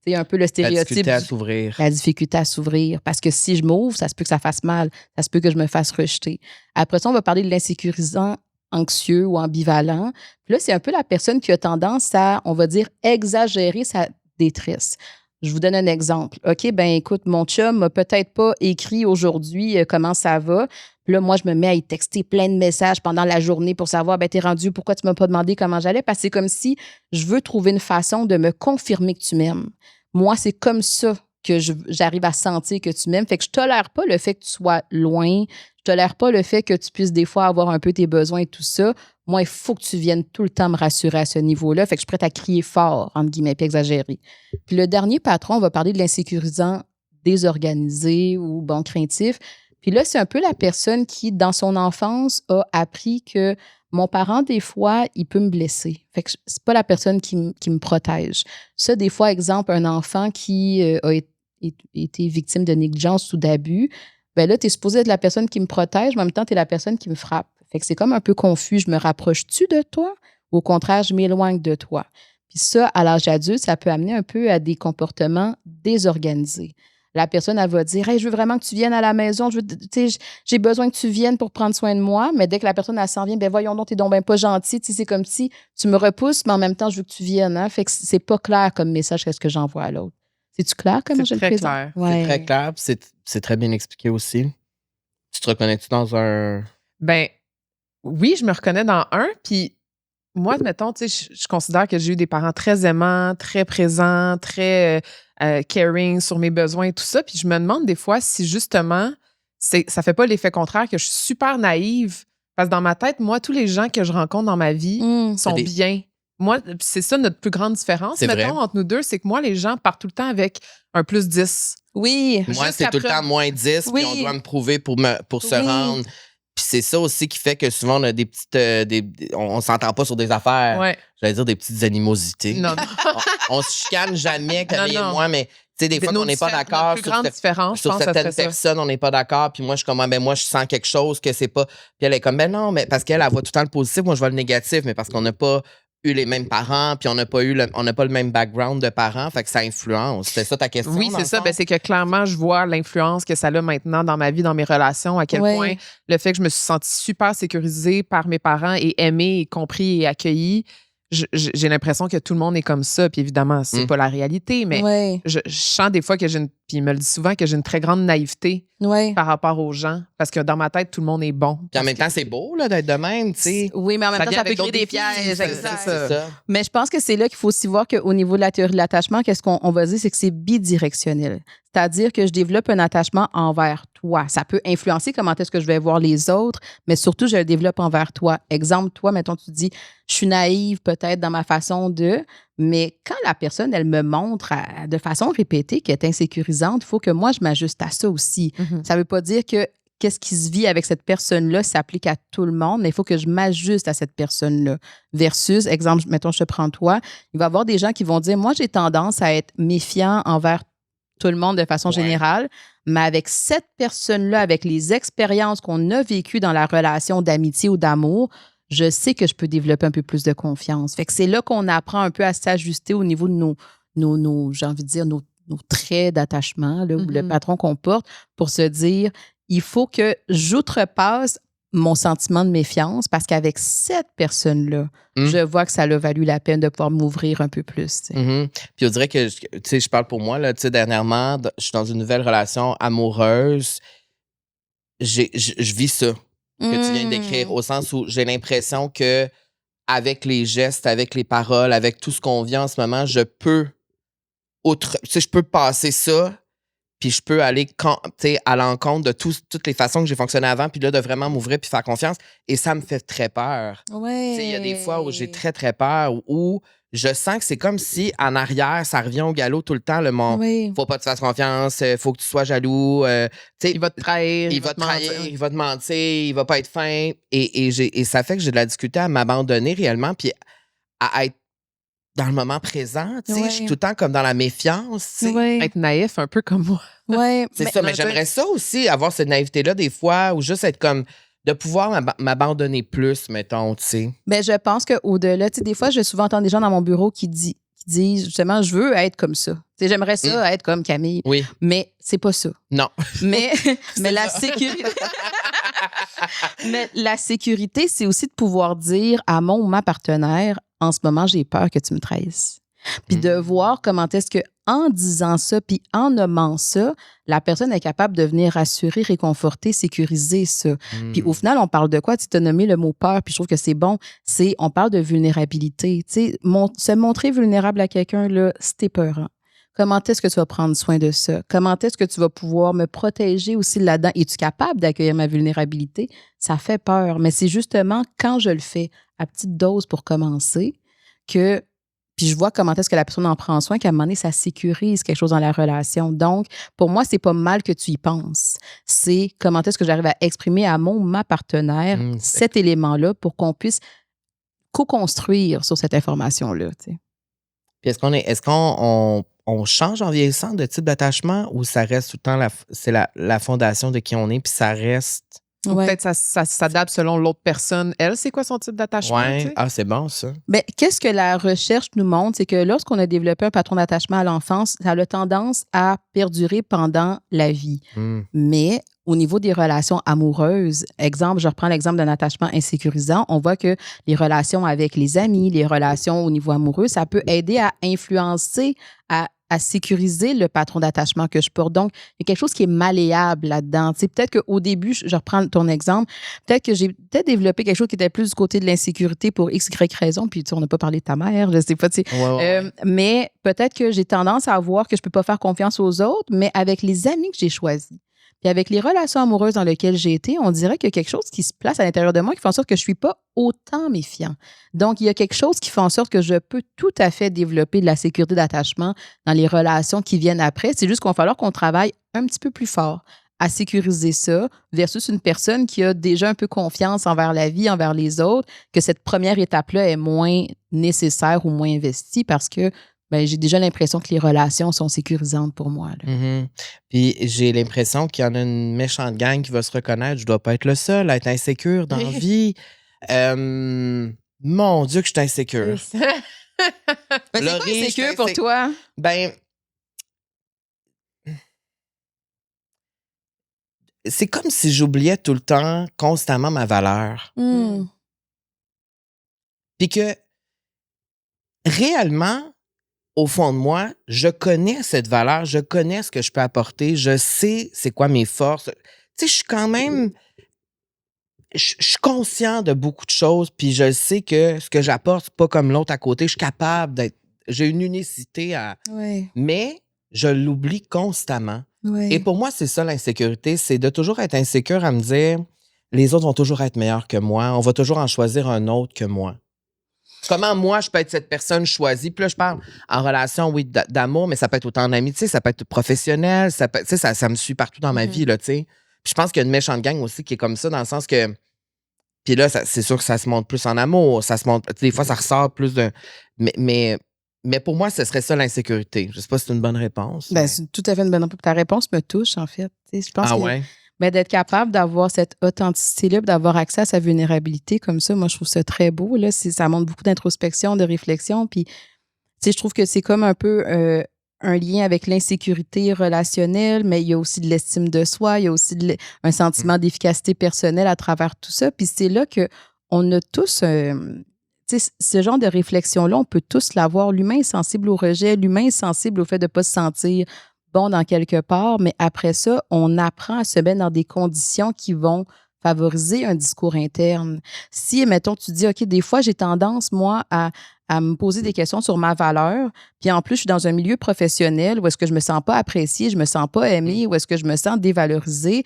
C'est un peu le stéréotype. La difficulté à s'ouvrir. La difficulté à s'ouvrir. Parce que si je m'ouvre, ça se peut que ça fasse mal. Ça se peut que je me fasse rejeter. Après ça, on va parler de l'insécurisant anxieux ou ambivalent. Puis là, c'est un peu la personne qui a tendance à, on va dire, exagérer sa détresse. Je vous donne un exemple. OK, ben écoute, mon chum m'a peut-être pas écrit aujourd'hui comment ça va. Puis là, moi, je me mets à y texter plein de messages pendant la journée pour savoir, ben t'es rendu, pourquoi tu m'as pas demandé comment j'allais? Parce que c'est comme si je veux trouver une façon de me confirmer que tu m'aimes. Moi, c'est comme ça que j'arrive à sentir que tu m'aimes. Fait que je tolère pas le fait que tu sois loin. Je tolère pas le fait que tu puisses des fois avoir un peu tes besoins et tout ça. Moi, il faut que tu viennes tout le temps me rassurer à ce niveau-là. Fait que je suis prête à crier fort, entre guillemets, puis exagérer. Puis le dernier patron, on va parler de l'insécurisant désorganisé ou bon, craintif. Puis là, c'est un peu la personne qui, dans son enfance, a appris que mon parent, des fois, il peut me blesser. Fait que c'est pas la personne qui me protège. Ça, des fois, exemple, un enfant qui a été victime de négligence ou d'abus, ben là, tu es supposé être la personne qui me protège, mais en même temps, tu es la personne qui me frappe. Fait que c'est comme un peu confus. Je me rapproche-tu de toi ou au contraire, je m'éloigne de toi? Puis ça, à l'âge adulte, ça peut amener un peu à des comportements désorganisés. La personne, elle va dire « Hey, je veux vraiment que tu viennes à la maison. J'ai besoin que tu viennes pour prendre soin de moi. » Mais dès que la personne, elle s'en vient, « Ben voyons donc, t'es donc ben pas gentil. » C'est comme si tu me repousses, mais en même temps, je veux que tu viennes. Hein? Fait que c'est pas clair comme message qu'est-ce que j'envoie à l'autre. C'est-tu clair comment je le présente? Clair. Ouais. C'est très clair. C'est très bien expliqué aussi. Tu te reconnais-tu dans un... Ben oui, je me reconnais dans un. Puis moi, mettons, tu sais, je considère que j'ai eu des parents très aimants, très présents, très caring sur mes besoins et tout ça. Puis je me demande des fois si justement, ça fait pas l'effet contraire, que je suis super naïve. Parce que dans ma tête, moi, tous les gens que je rencontre dans ma vie sont bien. moi, c'est ça notre plus grande différence, mettons, entre nous deux, c'est que moi, les gens partent tout le temps avec un plus 10. Oui. Moi, c'est tout le temps moins 10, puis on doit me prouver pour se rendre. Puis c'est ça aussi qui fait que souvent, on a des petites... on s'entend pas sur des affaires. Ouais. J'allais dire des petites animosités. Non. On se chicane jamais, Camille et moi, mais... Tu sais, des fois, on n'est pas d'accord sur certaines personnes, on n'est pas d'accord. Puis moi, je suis comme, moi, je sens quelque chose que c'est pas. Puis elle est comme, non, mais parce qu'elle voit tout le temps le positif, moi, je vois le négatif, mais parce qu'on n'a pas eu les mêmes parents, puis on n'a pas le même background de parents, fait que ça influence. C'est ça ta question? Oui, c'est ça. C'est que clairement, je vois l'influence que ça a maintenant dans ma vie, dans mes relations, à quel point le fait que je me suis sentie super sécurisée par mes parents et aimée, et compris et accueillie. J'ai l'impression que tout le monde est comme ça. Puis évidemment, c'est pas la réalité, mais je sens des fois que puis il me le dit souvent, que j'ai une très grande naïveté par rapport aux gens. Parce que dans ma tête, tout le monde est bon. Puis en même temps, c'est beau là, d'être de même, tu sais. Oui, mais en même temps, ça peut créer des pièges. C'est ça. Mais je pense que c'est là qu'il faut aussi voir qu'au niveau de la théorie de l'attachement, qu'est-ce qu'on va dire, c'est que c'est bidirectionnel. C'est-à-dire que je développe un attachement envers toi. Ça peut influencer comment est-ce que je vais voir les autres, mais surtout, je le développe envers toi. Exemple, toi, mettons, tu dis, je suis naïve peut-être dans ma façon de, mais quand la personne, elle me montre de façon répétée qu'elle est insécurisante, il faut que moi, je m'ajuste à ça aussi. Mm-hmm. Ça ne veut pas dire que qu'est-ce qui se vit avec cette personne-là s'applique à tout le monde, mais il faut que je m'ajuste à cette personne-là. Versus, exemple, mettons, je te prends toi, il va y avoir des gens qui vont dire, moi, j'ai tendance à être méfiant envers tout le monde de façon générale, mais avec cette personne-là, avec les expériences qu'on a vécues dans la relation d'amitié ou d'amour, je sais que je peux développer un peu plus de confiance. Fait que c'est là qu'on apprend un peu à s'ajuster au niveau de nos j'ai envie de dire, nos traits d'attachement, là, ou le patron qu'on porte, pour se dire, il faut que j'outrepasse mon sentiment de méfiance parce qu'avec cette personne-là, je vois que ça a valu la peine de pouvoir m'ouvrir un peu plus. Puis on dirait que, tu sais, je parle pour moi, là, tu sais, dernièrement, je suis dans une nouvelle relation amoureuse. Je vis ça que tu viens de décrire, au sens où j'ai l'impression que avec les gestes, avec les paroles, avec tout ce qu'on vit en ce moment, je peux passer ça, puis je peux aller à l'encontre de toutes les façons que j'ai fonctionné avant, puis là, de vraiment m'ouvrir puis faire confiance. Et ça me fait très peur. Il y a des fois où j'ai très, très peur, où je sens que c'est comme si, en arrière, ça revient au galop tout le temps, le monde. Faut pas que tu fasses confiance, faut que tu sois jaloux. Il va te trahir. Il va te mentir, il va pas être fin. Et ça fait que j'ai de la difficulté à m'abandonner réellement, puis à être dans le moment présent, tu sais, je suis tout le temps comme dans la méfiance, tu sais. Être naïf un peu comme moi. C'est ça, mais j'aimerais ça aussi, avoir cette naïveté-là des fois, ou juste être comme, de pouvoir m'abandonner plus, mettons, tu sais. Ben, je pense qu'au-delà, tu sais, des fois, je vais souvent entendre des gens dans mon bureau qui disent justement, je veux être comme ça. Tu sais, j'aimerais ça être comme Camille. Oui. Mais c'est pas ça. Non. Mais la sécurité... Mais la sécurité, c'est aussi de pouvoir dire à mon ou ma partenaire, en ce moment, j'ai peur que tu me trahisses. Puis de voir comment est-ce que en disant ça, puis en nommant ça, la personne est capable de venir rassurer, réconforter, sécuriser ça. Puis au final, on parle de quoi? Tu as nommé le mot peur, puis je trouve que c'est bon. On parle de vulnérabilité. Tu sais, se montrer vulnérable à quelqu'un, là, c'est épeurant. Comment est-ce que tu vas prendre soin de ça? Comment est-ce que tu vas pouvoir me protéger aussi là-dedans? Es-tu capable d'accueillir ma vulnérabilité? Ça fait peur, mais c'est justement quand je le fais à petite dose pour commencer puis je vois comment est-ce que la personne en prend soin, qu'à un moment donné, ça sécurise quelque chose dans la relation. Donc, pour moi, c'est pas mal que tu y penses. C'est comment est-ce que j'arrive à exprimer à ma partenaire cet élément-là pour qu'on puisse co-construire sur cette information-là. Tu sais. Puis est-ce qu'on change en vieillissant de type d'attachement ou ça reste tout le temps c'est la fondation de qui on est, puis ça reste... Ou peut-être ça s'adapte selon l'autre personne. Elle, c'est quoi son type d'attachement? Oui, c'est bon, ça. Bien, qu'est-ce que la recherche nous montre? C'est que lorsqu'on a développé un patron d'attachement à l'enfance, ça a tendance à perdurer pendant la vie. Mais au niveau des relations amoureuses, exemple, je reprends l'exemple d'un attachement insécurisant, on voit que les relations avec les amis, les relations au niveau amoureux, ça peut aider à influencer, à sécuriser le patron d'attachement que je porte. Donc, il y a quelque chose qui est malléable là-dedans. Tu sais, peut-être qu'au début, je reprends ton exemple, peut-être que j'ai développé quelque chose qui était plus du côté de l'insécurité pour X, Y raison, puis tu sais, on n'a pas parlé de ta mère, je sais pas, tu sais. Mais peut-être que j'ai tendance à voir que je peux pas faire confiance aux autres, mais avec les amis que j'ai choisis. Puis avec les relations amoureuses dans lesquelles j'ai été, on dirait qu'il y a quelque chose qui se place à l'intérieur de moi qui fait en sorte que je ne suis pas autant méfiant. Donc, il y a quelque chose qui fait en sorte que je peux tout à fait développer de la sécurité d'attachement dans les relations qui viennent après. C'est juste qu'il va falloir qu'on travaille un petit peu plus fort à sécuriser ça versus une personne qui a déjà un peu confiance envers la vie, envers les autres, que cette première étape-là est moins nécessaire ou moins investie parce que j'ai déjà l'impression que les relations sont sécurisantes pour moi. Là. Puis j'ai l'impression qu'il y en a une méchante gang qui va se reconnaître. Je dois pas être le seul à être insécure dans la vie. Mon Dieu que je suis insécure. C'est quoi insécure pour toi? C'est comme si j'oubliais tout le temps, constamment, ma valeur. Puis que réellement, au fond de moi, je connais cette valeur, je connais ce que je peux apporter, je sais c'est quoi mes forces. Tu sais, je suis quand même... Je suis conscient de beaucoup de choses, puis je sais que ce que j'apporte, c'est pas comme l'autre à côté. Je suis capable d'être... J'ai une unicité à... Ouais. Mais je l'oublie constamment. Ouais. Et pour moi, c'est ça l'insécurité, c'est de toujours être insécure à me dire les autres vont toujours être meilleurs que moi, on va toujours en choisir un autre que moi. Comment moi, je peux être cette personne choisie? Puis là, je parle en relation, oui, d'amour, mais ça peut être autant en amitié, ça peut être professionnel, ça peut, ça me suit partout dans ma vie, là, tu sais. Puis je pense qu'il y a une méchante gang aussi qui est comme ça, dans le sens que... Puis là, c'est sûr que ça se montre plus en amour, ça se montre... Des fois, ça ressort plus de... Mais pour moi, ce serait ça l'insécurité. Je sais pas si c'est une bonne réponse. C'est tout à fait une bonne réponse. Ta réponse me touche, en fait. Je pense ouais? D'être capable d'avoir cette authenticité-là, d'avoir accès à sa vulnérabilité comme ça, moi, je trouve ça très beau. Là. Ça montre beaucoup d'introspection, de réflexion. Puis, je trouve que c'est comme un peu un lien avec l'insécurité relationnelle, mais il y a aussi de l'estime de soi, il y a aussi un sentiment d'efficacité personnelle à travers tout ça. Puis c'est là qu'on a tous... ce genre de réflexion-là, on peut tous l'avoir. L'humain est sensible au rejet, l'humain est sensible au fait de ne pas se sentir bon dans quelque part, mais après ça, on apprend à se mettre dans des conditions qui vont favoriser un discours interne. Si, mettons, tu dis, OK, des fois, j'ai tendance, moi, à me poser des questions sur ma valeur, puis en plus, je suis dans un milieu professionnel où est-ce que je me sens pas appréciée, je me sens pas aimée, où est-ce que je me sens dévalorisée,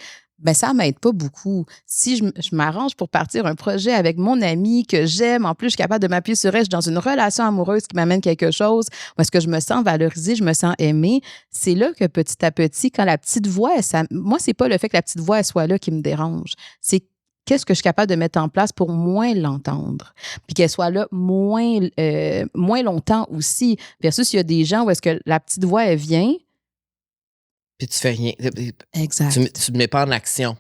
ça m'aide pas beaucoup. Si je m'arrange pour partir un projet avec mon ami que j'aime, en plus, je suis capable de m'appuyer sur elle, je suis dans une relation amoureuse qui m'amène quelque chose, où est-ce que je me sens valorisée, je me sens aimée, c'est là que petit à petit, quand la petite voix, moi, c'est pas le fait que la petite voix elle soit là qui me dérange, c'est qu'est-ce que je suis capable de mettre en place pour moins l'entendre, puis qu'elle soit là moins longtemps aussi, versus il y a des gens où est-ce que la petite voix, elle vient, puis tu fais rien. Exact. Tu ne te mets pas en action.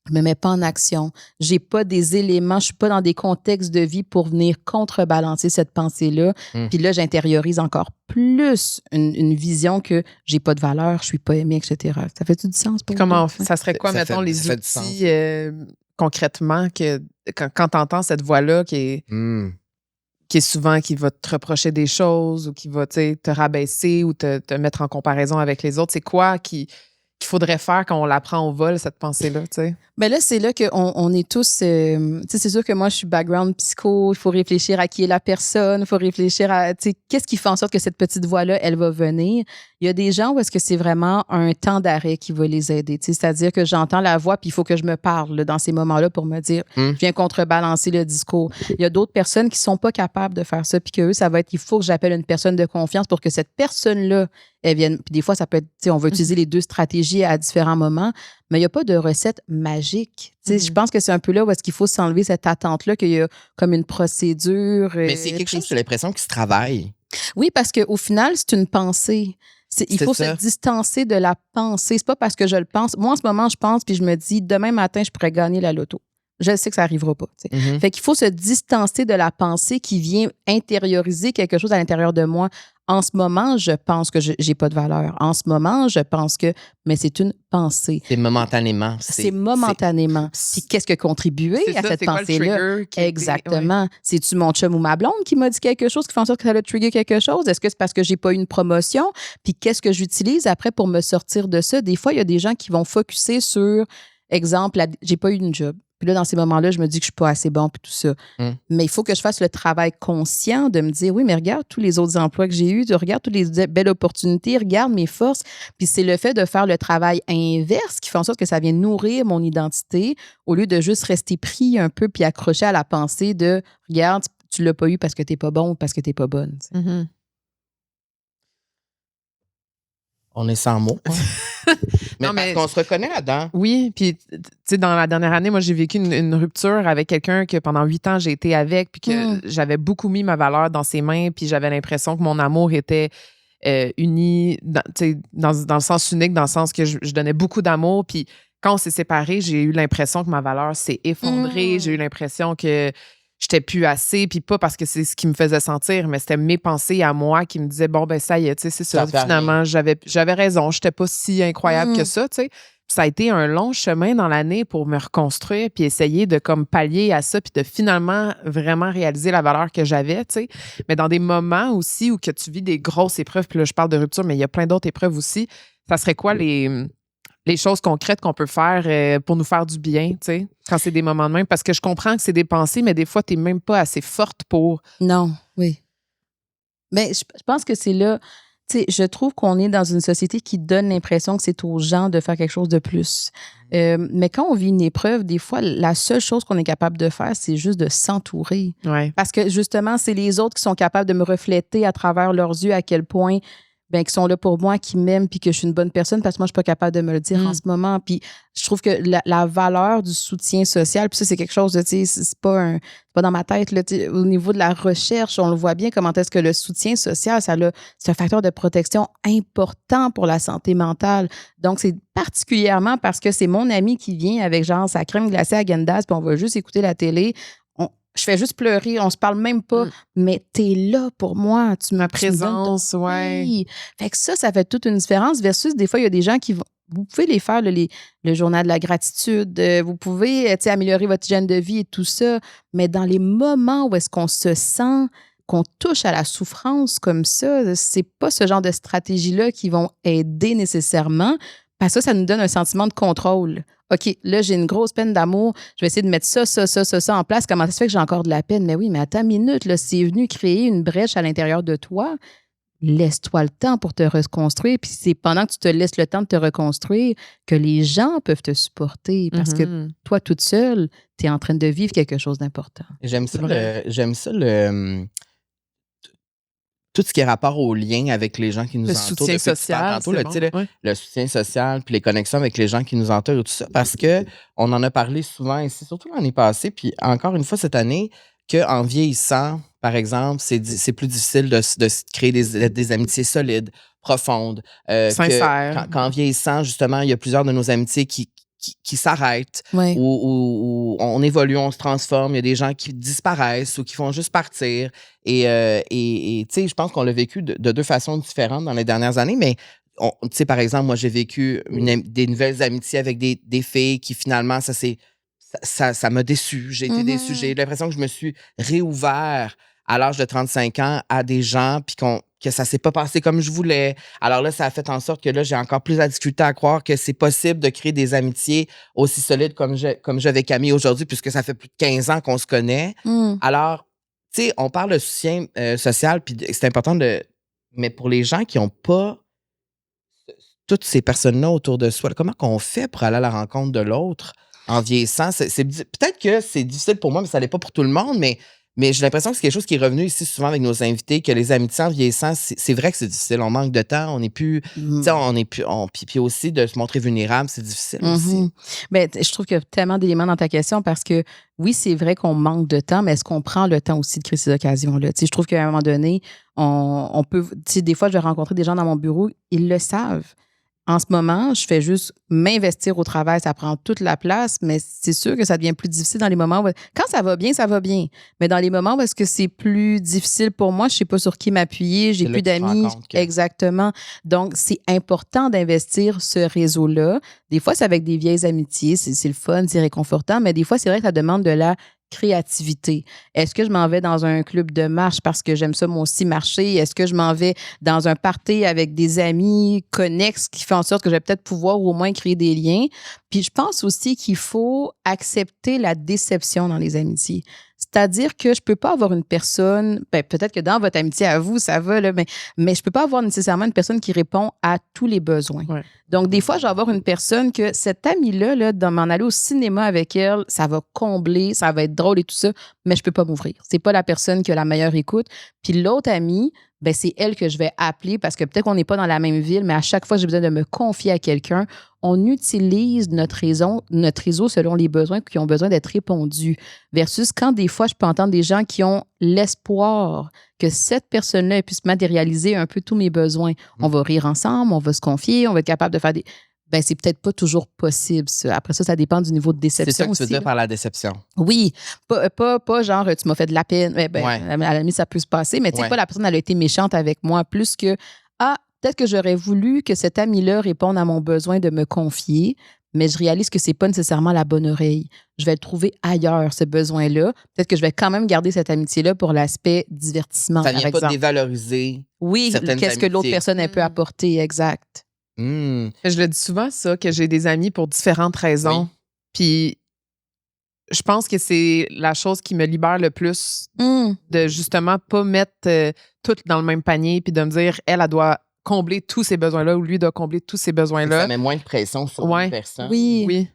Je me mets pas en action. J'ai pas des éléments, je suis pas dans des contextes de vie pour venir contrebalancer cette pensée-là. Puis là, j'intériorise encore plus une vision que j'ai pas de valeur, je suis pas aimée, etc. Ça fait tout du sens pour Comment ça serait quoi, mettons, les outils concrètement quand tu entends cette voix-là qui est souvent qui va te reprocher des choses ou qui va te rabaisser ou te mettre en comparaison avec les autres, c'est quoi qu'il faudrait faire quand on la prend au vol, cette pensée-là, tu sais? Bien là, c'est là qu'on est tous... c'est sûr que moi, je suis background psycho, il faut réfléchir à qui est la personne, il faut réfléchir à... qu'est-ce qui fait en sorte que cette petite voix-là, elle va venir. Il y a des gens où est-ce que c'est vraiment un temps d'arrêt qui va les aider. C'est-à-dire que j'entends la voix, puis il faut que je me parle là, dans ces moments-là pour me dire, je viens contrebalancer le discours. Il y a d'autres personnes qui sont pas capables de faire ça, puis qu'eux, ça va être, il faut que j'appelle une personne de confiance pour que cette personne-là, elle vienne. Puis des fois, ça peut être, on va utiliser les deux stratégies à différents moments, mais il n'y a pas de recette magique. Je pense que c'est un peu là où est-ce qu'il faut s'enlever cette attente-là, qu'il y a comme une procédure. Mais c'est quelque chose, j'ai l'impression, qui se travaille. Oui, parce qu'au final, c'est une pensée. Il faut se distancer de la pensée. C'est pas parce que je le pense. Moi, en ce moment, je pense, puis je me dis, demain matin, je pourrais gagner la loto. Je sais que ça n'arrivera pas. Fait qu'il faut se distancer de la pensée qui vient intérioriser quelque chose à l'intérieur de moi. En ce moment, je pense que j'ai pas de valeur. En ce moment, je pense que... Mais c'est une pensée. C'est momentanément. C'est momentanément. Puis qu'est-ce qui a contribué à cette pensée-là? Exactement. C'est-tu mon chum ou ma blonde qui m'a dit quelque chose qui fait en sorte que ça a trigger quelque chose? Est-ce que c'est parce que j'ai pas eu une promotion? Puis qu'est-ce que j'utilise après pour me sortir de ça? Des fois, il y a des gens qui vont focusser sur, exemple, j'ai pas eu une job. Puis là, dans ces moments-là, je me dis que je suis pas assez bon, puis tout ça. Mais il faut que je fasse le travail conscient de me dire, oui, mais regarde tous les autres emplois que j'ai eus, regarde toutes les belles opportunités, regarde mes forces. Puis c'est le fait de faire le travail inverse qui fait en sorte que ça vient nourrir mon identité au lieu de juste rester pris un peu puis accroché à la pensée de, regarde, tu l'as pas eu parce que t'es pas bon ou parce que t'es pas bonne. On est sans mots. Mais parce qu'on se reconnaît là-dedans. Oui, puis tu sais, dans la dernière année, moi, j'ai vécu une rupture avec quelqu'un que pendant 8 ans, j'ai été avec, puis que j'avais beaucoup mis ma valeur dans ses mains, puis j'avais l'impression que mon amour était uni, dans le sens unique, dans le sens que je donnais beaucoup d'amour, puis quand on s'est séparés, j'ai eu l'impression que ma valeur s'est effondrée, j'ai eu l'impression que j'étais plus assez, puis pas parce que c'est ce qui me faisait sentir, mais c'était mes pensées à moi qui me disaient, bon, ben ça y est, tu sais, c'est ça. Finalement, j'avais raison, j'étais pas si incroyable que ça, tu sais. Ça a été un long chemin dans l'année pour me reconstruire puis essayer de comme pallier à ça puis de finalement vraiment réaliser la valeur que j'avais, tu sais. Mais dans des moments aussi où que tu vis des grosses épreuves, puis là, je parle de rupture, mais il y a plein d'autres épreuves aussi, ça serait quoi les choses concrètes qu'on peut faire pour nous faire du bien, tu sais, quand c'est des moments de même. Parce que je comprends que c'est des pensées, mais des fois, tu n'es même pas assez forte pour... Non, oui. Mais je pense que c'est là... Tu sais, je trouve qu'on est dans une société qui donne l'impression que c'est aux gens de faire quelque chose de plus. Mais quand on vit une épreuve, des fois, la seule chose qu'on est capable de faire, c'est juste de s'entourer. Ouais. Parce que justement, c'est les autres qui sont capables de me refléter à travers leurs yeux à quel point... ben, qui sont là pour moi, qui m'aiment, puis que je suis une bonne personne, parce que moi, je suis pas capable de me le dire en ce moment. Puis je trouve que la valeur du soutien social, puis ça, c'est quelque chose de, tu sais, c'est pas dans ma tête, là, au niveau de la recherche, on le voit bien, comment est-ce que le soutien social, c'est un facteur de protection important pour la santé mentale. Donc, c'est particulièrement parce que c'est mon ami qui vient avec, genre, sa crème glacée à Häagen-Dazs, puis on va juste écouter la télé. Je fais juste pleurer, on se parle même pas, mais t'es là pour moi. Ma présence, ouais. Fait que ça fait toute une différence versus des fois, il y a des gens qui vont. Vous pouvez les faire, le journal de la gratitude. Vous pouvez améliorer votre hygiène de vie et tout ça. Mais dans les moments où est-ce qu'on se sent, qu'on touche à la souffrance comme ça, c'est pas ce genre de stratégie-là qui vont aider nécessairement. Parce que ça nous donne un sentiment de contrôle. OK, là, j'ai une grosse peine d'amour. Je vais essayer de mettre ça en place. Comment ça se fait que j'ai encore de la peine? Mais oui, mais attends une minute, là, c'est venu créer une brèche à l'intérieur de toi. Laisse-toi le temps pour te reconstruire. Puis c'est pendant que tu te laisses le temps de te reconstruire que les gens peuvent te supporter. Parce que toi, toute seule, tu es en train de vivre quelque chose d'important. J'aime ça tout ce qui est rapport au lien avec les gens qui nous entourent. Le soutien social, le soutien social, puis les connexions avec les gens qui nous entourent et tout ça, parce que on en a parlé souvent ici, surtout l'année passée, puis encore une fois cette année, qu'en vieillissant, par exemple, c'est plus difficile de créer des amitiés solides, profondes. Sincères. Qu'en vieillissant, justement, il y a plusieurs de nos amitiés qui s'arrêtent, où on évolue, on se transforme. Il y a des gens qui disparaissent ou qui font juste partir. Et tu sais, je pense qu'on l'a vécu de deux façons différentes dans les dernières années, mais tu sais, par exemple, moi, j'ai vécu des nouvelles amitiés avec des filles qui, finalement, ça m'a déçu. J'ai été déçu. J'ai eu l'impression que je me suis réouvert à l'âge de 35 ans à des gens, puis que ça s'est pas passé comme je voulais. Alors là, ça a fait en sorte que là, j'ai encore plus la difficulté à croire que c'est possible de créer des amitiés aussi solides comme j'ai avec Camille aujourd'hui, puisque ça fait plus de 15 ans qu'on se connaît. Alors, tu sais, on parle de soutien social, puis c'est important mais pour les gens qui n'ont pas toutes ces personnes-là autour de soi, comment qu'on fait pour aller à la rencontre de l'autre en vieillissant? Peut-être que c'est difficile pour moi, mais ça l'est pas pour tout le monde, mais j'ai l'impression que c'est quelque chose qui est revenu ici souvent avec nos invités, que les amitiés en vieillissant, c'est vrai que c'est difficile. On manque de temps, on n'est plus... Puis aussi, de se montrer vulnérable, c'est difficile aussi. Ben, je trouve qu'il y a tellement d'éléments dans ta question parce que oui, c'est vrai qu'on manque de temps, mais est-ce qu'on prend le temps aussi de créer ces occasions-là? Je trouve qu'à un moment donné, on peut... Des fois, je vais rencontrer des gens dans mon bureau, ils le savent. En ce moment, je fais juste m'investir au travail. Ça prend toute la place, mais c'est sûr que ça devient plus difficile dans les moments où... Quand ça va bien, ça va bien. Mais dans les moments où est-ce que c'est plus difficile pour moi, je ne sais pas sur qui m'appuyer, j'ai plus d'amis. Exactement. Donc, c'est important d'investir ce réseau-là. Des fois, c'est avec des vieilles amitiés. C'est le fun, c'est réconfortant, mais des fois, c'est vrai que ça demande de la créativité. Est-ce que je m'en vais dans un club de marche parce que j'aime ça moi aussi marcher? Est-ce que je m'en vais dans un party avec des amis connexes qui fait en sorte que je vais peut-être pouvoir au moins créer des liens? Puis je pense aussi qu'il faut accepter la déception dans les amitiés. C'est-à-dire que je peux pas avoir une personne, peut-être que dans votre amitié à vous, ça va, là, mais je peux pas avoir nécessairement une personne qui répond à tous les besoins. Ouais. Donc, des fois, je vais avoir une personne que cette amie-là, là, de m'en aller au cinéma avec elle, ça va combler, ça va être drôle et tout ça, mais je peux pas m'ouvrir. C'est pas la personne qui a la meilleure écoute. Puis l'autre amie, c'est elle que je vais appeler parce que peut-être qu'on n'est pas dans la même ville, mais à chaque fois que j'ai besoin de me confier à quelqu'un, on utilise notre réseau selon les besoins qui ont besoin d'être répondus. Versus quand des fois, je peux entendre des gens qui ont l'espoir que cette personne-là puisse matérialiser un peu tous mes besoins. On va rire ensemble, on va se confier, on va être capable de faire des... c'est peut-être pas toujours possible, ça. Après ça dépend du niveau de déception. C'est ça que tu veux aussi, dire par la déception. Oui. Pas genre, tu m'as fait de la peine. À la limite, ça peut se passer, mais tu sais, pas la personne, elle a été méchante avec moi, plus que, peut-être que j'aurais voulu que cet ami-là réponde à mon besoin de me confier, mais je réalise que c'est pas nécessairement la bonne oreille. Je vais le trouver ailleurs, ce besoin-là. Peut-être que je vais quand même garder cette amitié-là pour l'aspect divertissement, ça vient par exemple. pas dévaloriser. Oui, qu'est-ce que l'autre personne elle peut apporter, exact. Je le dis souvent, ça, que j'ai des amis pour différentes raisons. Puis je pense que c'est la chose qui me libère le plus de justement pas mettre tout dans le même panier puis de me dire, elle doit combler tous ces besoins-là ou lui doit combler tous ces besoins-là. Ça met moins de pression sur une personne. Oui.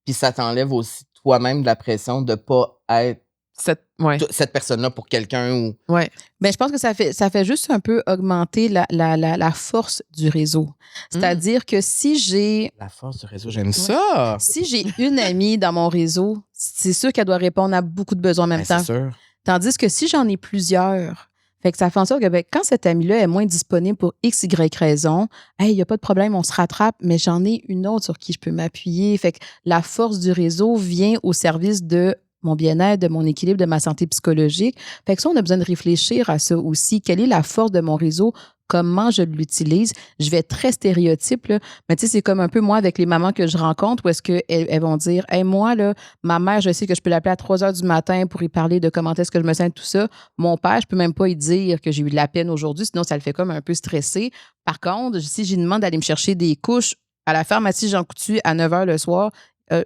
Puis ça t'enlève aussi toi-même de la pression de pas être cette personne-là pour quelqu'un ou... Ouais. Je pense que ça fait juste un peu augmenter la force du réseau. C'est-à-dire que si j'ai... La force du réseau, j'aime ça! Si j'ai une amie dans mon réseau, c'est sûr qu'elle doit répondre à beaucoup de besoins en même temps. C'est sûr. Tandis que si j'en ai plusieurs, fait que ça fait en sorte que quand cette amie-là est moins disponible pour X, Y raison, il n'y a pas de problème, on se rattrape, mais j'en ai une autre sur qui je peux m'appuyer. Fait que la force du réseau vient au service de mon bien-être, de mon équilibre, de ma santé psychologique. Fait que ça, on a besoin de réfléchir à ça aussi. Quelle est la force de mon réseau? Comment je l'utilise? Je vais être très stéréotype, là. Mais tu sais, c'est comme un peu moi avec les mamans que je rencontre où est-ce qu'elles vont dire, hey, moi, là, ma mère, je sais que je peux l'appeler à 3 heures du matin pour y parler de comment est-ce que je me sens, tout ça. Mon père, je peux même pas y dire que j'ai eu de la peine aujourd'hui, sinon ça le fait comme un peu stressé. Par contre, si j'ai demande d'aller me chercher des couches à la pharmacie Jean Coutu à 9 h le soir,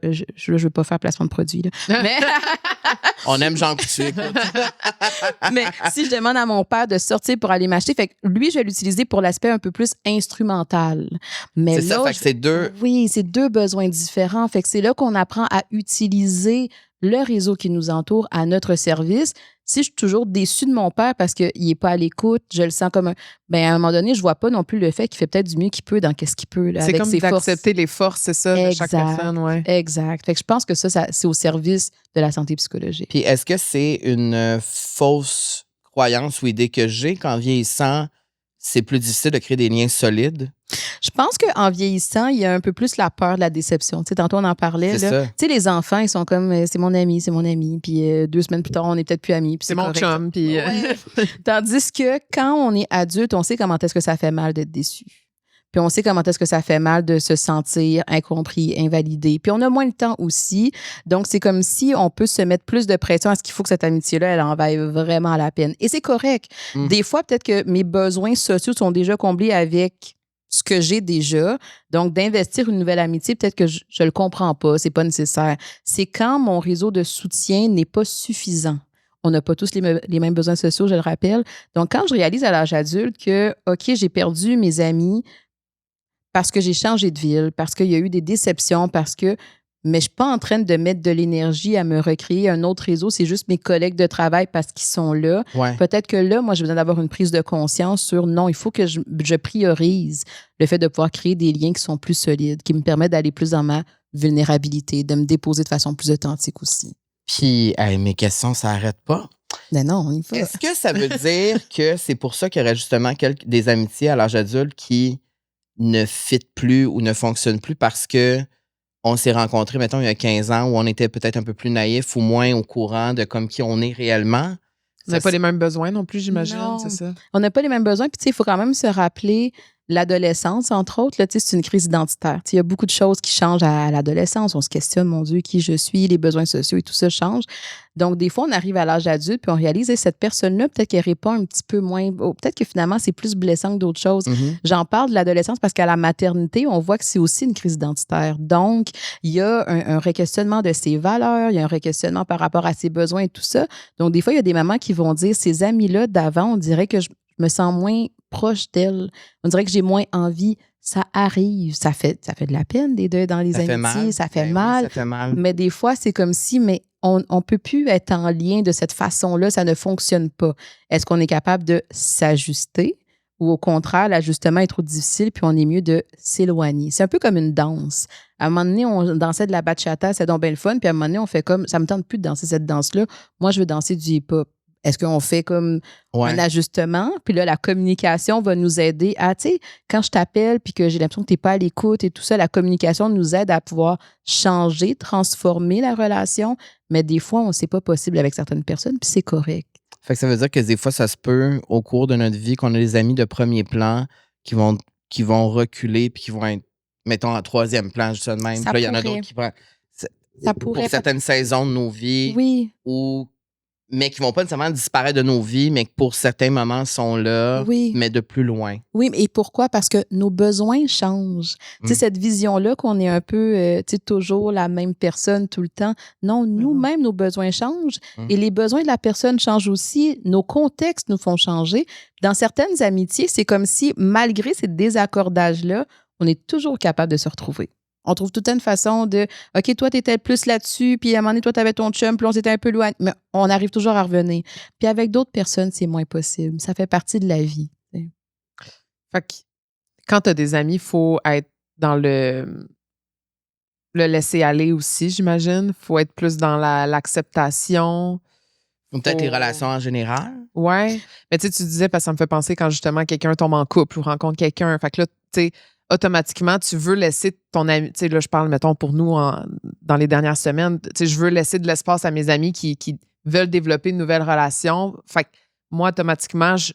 je veux pas faire placement de produit, là. Mais... On aime Jean Coutu. Mais si je demande à mon père de sortir pour aller m'acheter, fait que lui, je vais l'utiliser pour l'aspect un peu plus instrumental. Mais c'est ça, fait que c'est deux... Oui, c'est deux besoins différents. Fait que c'est là qu'on apprend à utiliser le réseau qui nous entoure à notre service. Si je suis toujours déçue de mon père parce qu'il n'est pas à l'écoute, je le sens comme à un moment donné, je vois pas non plus le fait qu'il fait peut-être du mieux qu'il peut dans qu'est-ce qu'il peut. Là, c'est avec comme ses d'accepter les forces, c'est ça, de chaque personne. Ouais. Exact. Fait que je pense que ça, c'est au service de la santé psychologique. Puis est-ce que c'est une fausse croyance ou idée que j'ai qu'en vieillissant, c'est plus difficile de créer des liens solides? Je pense qu'en vieillissant, il y a un peu plus la peur de la déception. Tu sais, tantôt, on en parlait. Tu sais, les enfants, ils sont comme, c'est mon ami. Puis 2 semaines plus tard, on n'est peut-être plus amis. Puis c'est mon chum. Puis Tandis que quand on est adulte, on sait comment est-ce que ça fait mal d'être déçu. Puis on sait comment est-ce que ça fait mal de se sentir incompris, invalidé. Puis on a moins le temps aussi. Donc, c'est comme si on peut se mettre plus de pression à ce qu'il faut que cette amitié-là, elle en vaille vraiment la peine. Et c'est correct. Des fois, peut-être que mes besoins sociaux sont déjà comblés avec ce que j'ai déjà. Donc, d'investir une nouvelle amitié, peut-être que je le comprends pas, c'est pas nécessaire. C'est quand mon réseau de soutien n'est pas suffisant. On n'a pas tous les mêmes besoins sociaux, je le rappelle. Donc, quand je réalise à l'âge adulte que, OK, j'ai perdu mes amis parce que j'ai changé de ville, parce qu'il y a eu des déceptions, mais je ne suis pas en train de mettre de l'énergie à me recréer un autre réseau. C'est juste mes collègues de travail parce qu'ils sont là. Ouais. Peut-être que là, moi, j'ai besoin d'avoir une prise de conscience sur non, il faut que je priorise le fait de pouvoir créer des liens qui sont plus solides, qui me permettent d'aller plus dans ma vulnérabilité, de me déposer de façon plus authentique aussi. Puis, mes questions, ça n'arrête pas. Mais non, on y va. Est-ce que ça veut dire que c'est pour ça qu'il y aurait justement des amitiés à l'âge adulte qui ne fit plus ou ne fonctionnent plus parce que on s'est rencontrés, mettons, il y a 15 ans où on était peut-être un peu plus naïf ou moins au courant de comme qui on est réellement? On n'a pas les mêmes besoins non plus, j'imagine, non. c'est ça? On n'a pas les mêmes besoins. Puis, tu sais, il faut quand même se rappeler l'adolescence, entre autres, là, c'est une crise identitaire. Il y a beaucoup de choses qui changent à l'adolescence. On se questionne, mon Dieu, qui je suis, les besoins sociaux et tout ça change. Donc, des fois, on arrive à l'âge adulte puis on réalise, cette personne-là, peut-être qu'elle répond un petit peu moins. Peut-être que finalement, c'est plus blessant que d'autres choses. J'en parle de l'adolescence parce qu'à la maternité, on voit que c'est aussi une crise identitaire. Donc, il y a un re-questionnement de ses valeurs, il y a un re-questionnement par rapport à ses besoins et tout ça. Donc, des fois, il y a des mamans qui vont dire, ces amis-là d'avant, on dirait que je me sens moins proche d'elle. On dirait que j'ai moins envie. Ça arrive. Ça fait de la peine, des deuils dans les amitiés. Ça fait mal. Oui, ça fait mal. Mais des fois, c'est comme si, mais on ne peut plus être en lien de cette façon-là. Ça ne fonctionne pas. Est-ce qu'on est capable de s'ajuster ou au contraire, l'ajustement est trop difficile puis on est mieux de s'éloigner? C'est un peu comme une danse. À un moment donné, on dansait de la bachata, c'est donc bien le fun. Puis à un moment donné, on fait comme, ça me tente plus de danser cette danse-là. Moi, je veux danser du hip-hop. Est-ce qu'on fait comme un ajustement? Puis là, la communication va nous aider à, tu sais, quand je t'appelle puis que j'ai l'impression que tu n'es pas à l'écoute et tout ça, la communication nous aide à pouvoir changer, transformer la relation. Mais des fois, on sait pas possible avec certaines personnes, puis c'est correct. Fait que ça veut dire que des fois, ça se peut, au cours de notre vie, qu'on a des amis de premier plan qui vont reculer puis qui vont être, mettons, en troisième plan, juste de même. Puis là, il y en a d'autres qui prennent. Ça pourrait. Pour certaines saisons de nos vies. Oui. Mais qui vont pas nécessairement disparaître de nos vies, mais qui pour certains moments sont là, mais de plus loin. Oui, et pourquoi? Parce que nos besoins changent. Tu sais, cette vision-là qu'on est un peu, tu sais, toujours la même personne tout le temps. Non, nous-mêmes, nos besoins changent. Et les besoins de la personne changent aussi. Nos contextes nous font changer. Dans certaines amitiés, c'est comme si, malgré ces désaccordages-là, on est toujours capable de se retrouver. On trouve toute une façon de « OK, toi, t'étais plus là-dessus, puis à un moment donné, toi, t'avais ton chum, puis on s'était un peu loin. » Mais on arrive toujours à revenir. Puis avec d'autres personnes, c'est moins possible. Ça fait partie de la vie. Fait que quand t'as des amis, il faut être dans le laisser-aller aussi, j'imagine. Il faut être plus dans l'acceptation. Ou peut-être les relations en général. Ouais. Mais tu sais, tu disais, parce que ça me fait penser quand justement quelqu'un tombe en couple ou rencontre quelqu'un. Fait que là, tu sais, automatiquement, tu veux laisser ton ami, tu sais, là, je parle, mettons, pour nous, dans les dernières semaines, tu sais, je veux laisser de l'espace à mes amis qui veulent développer une nouvelle relation. Fait que moi, automatiquement, je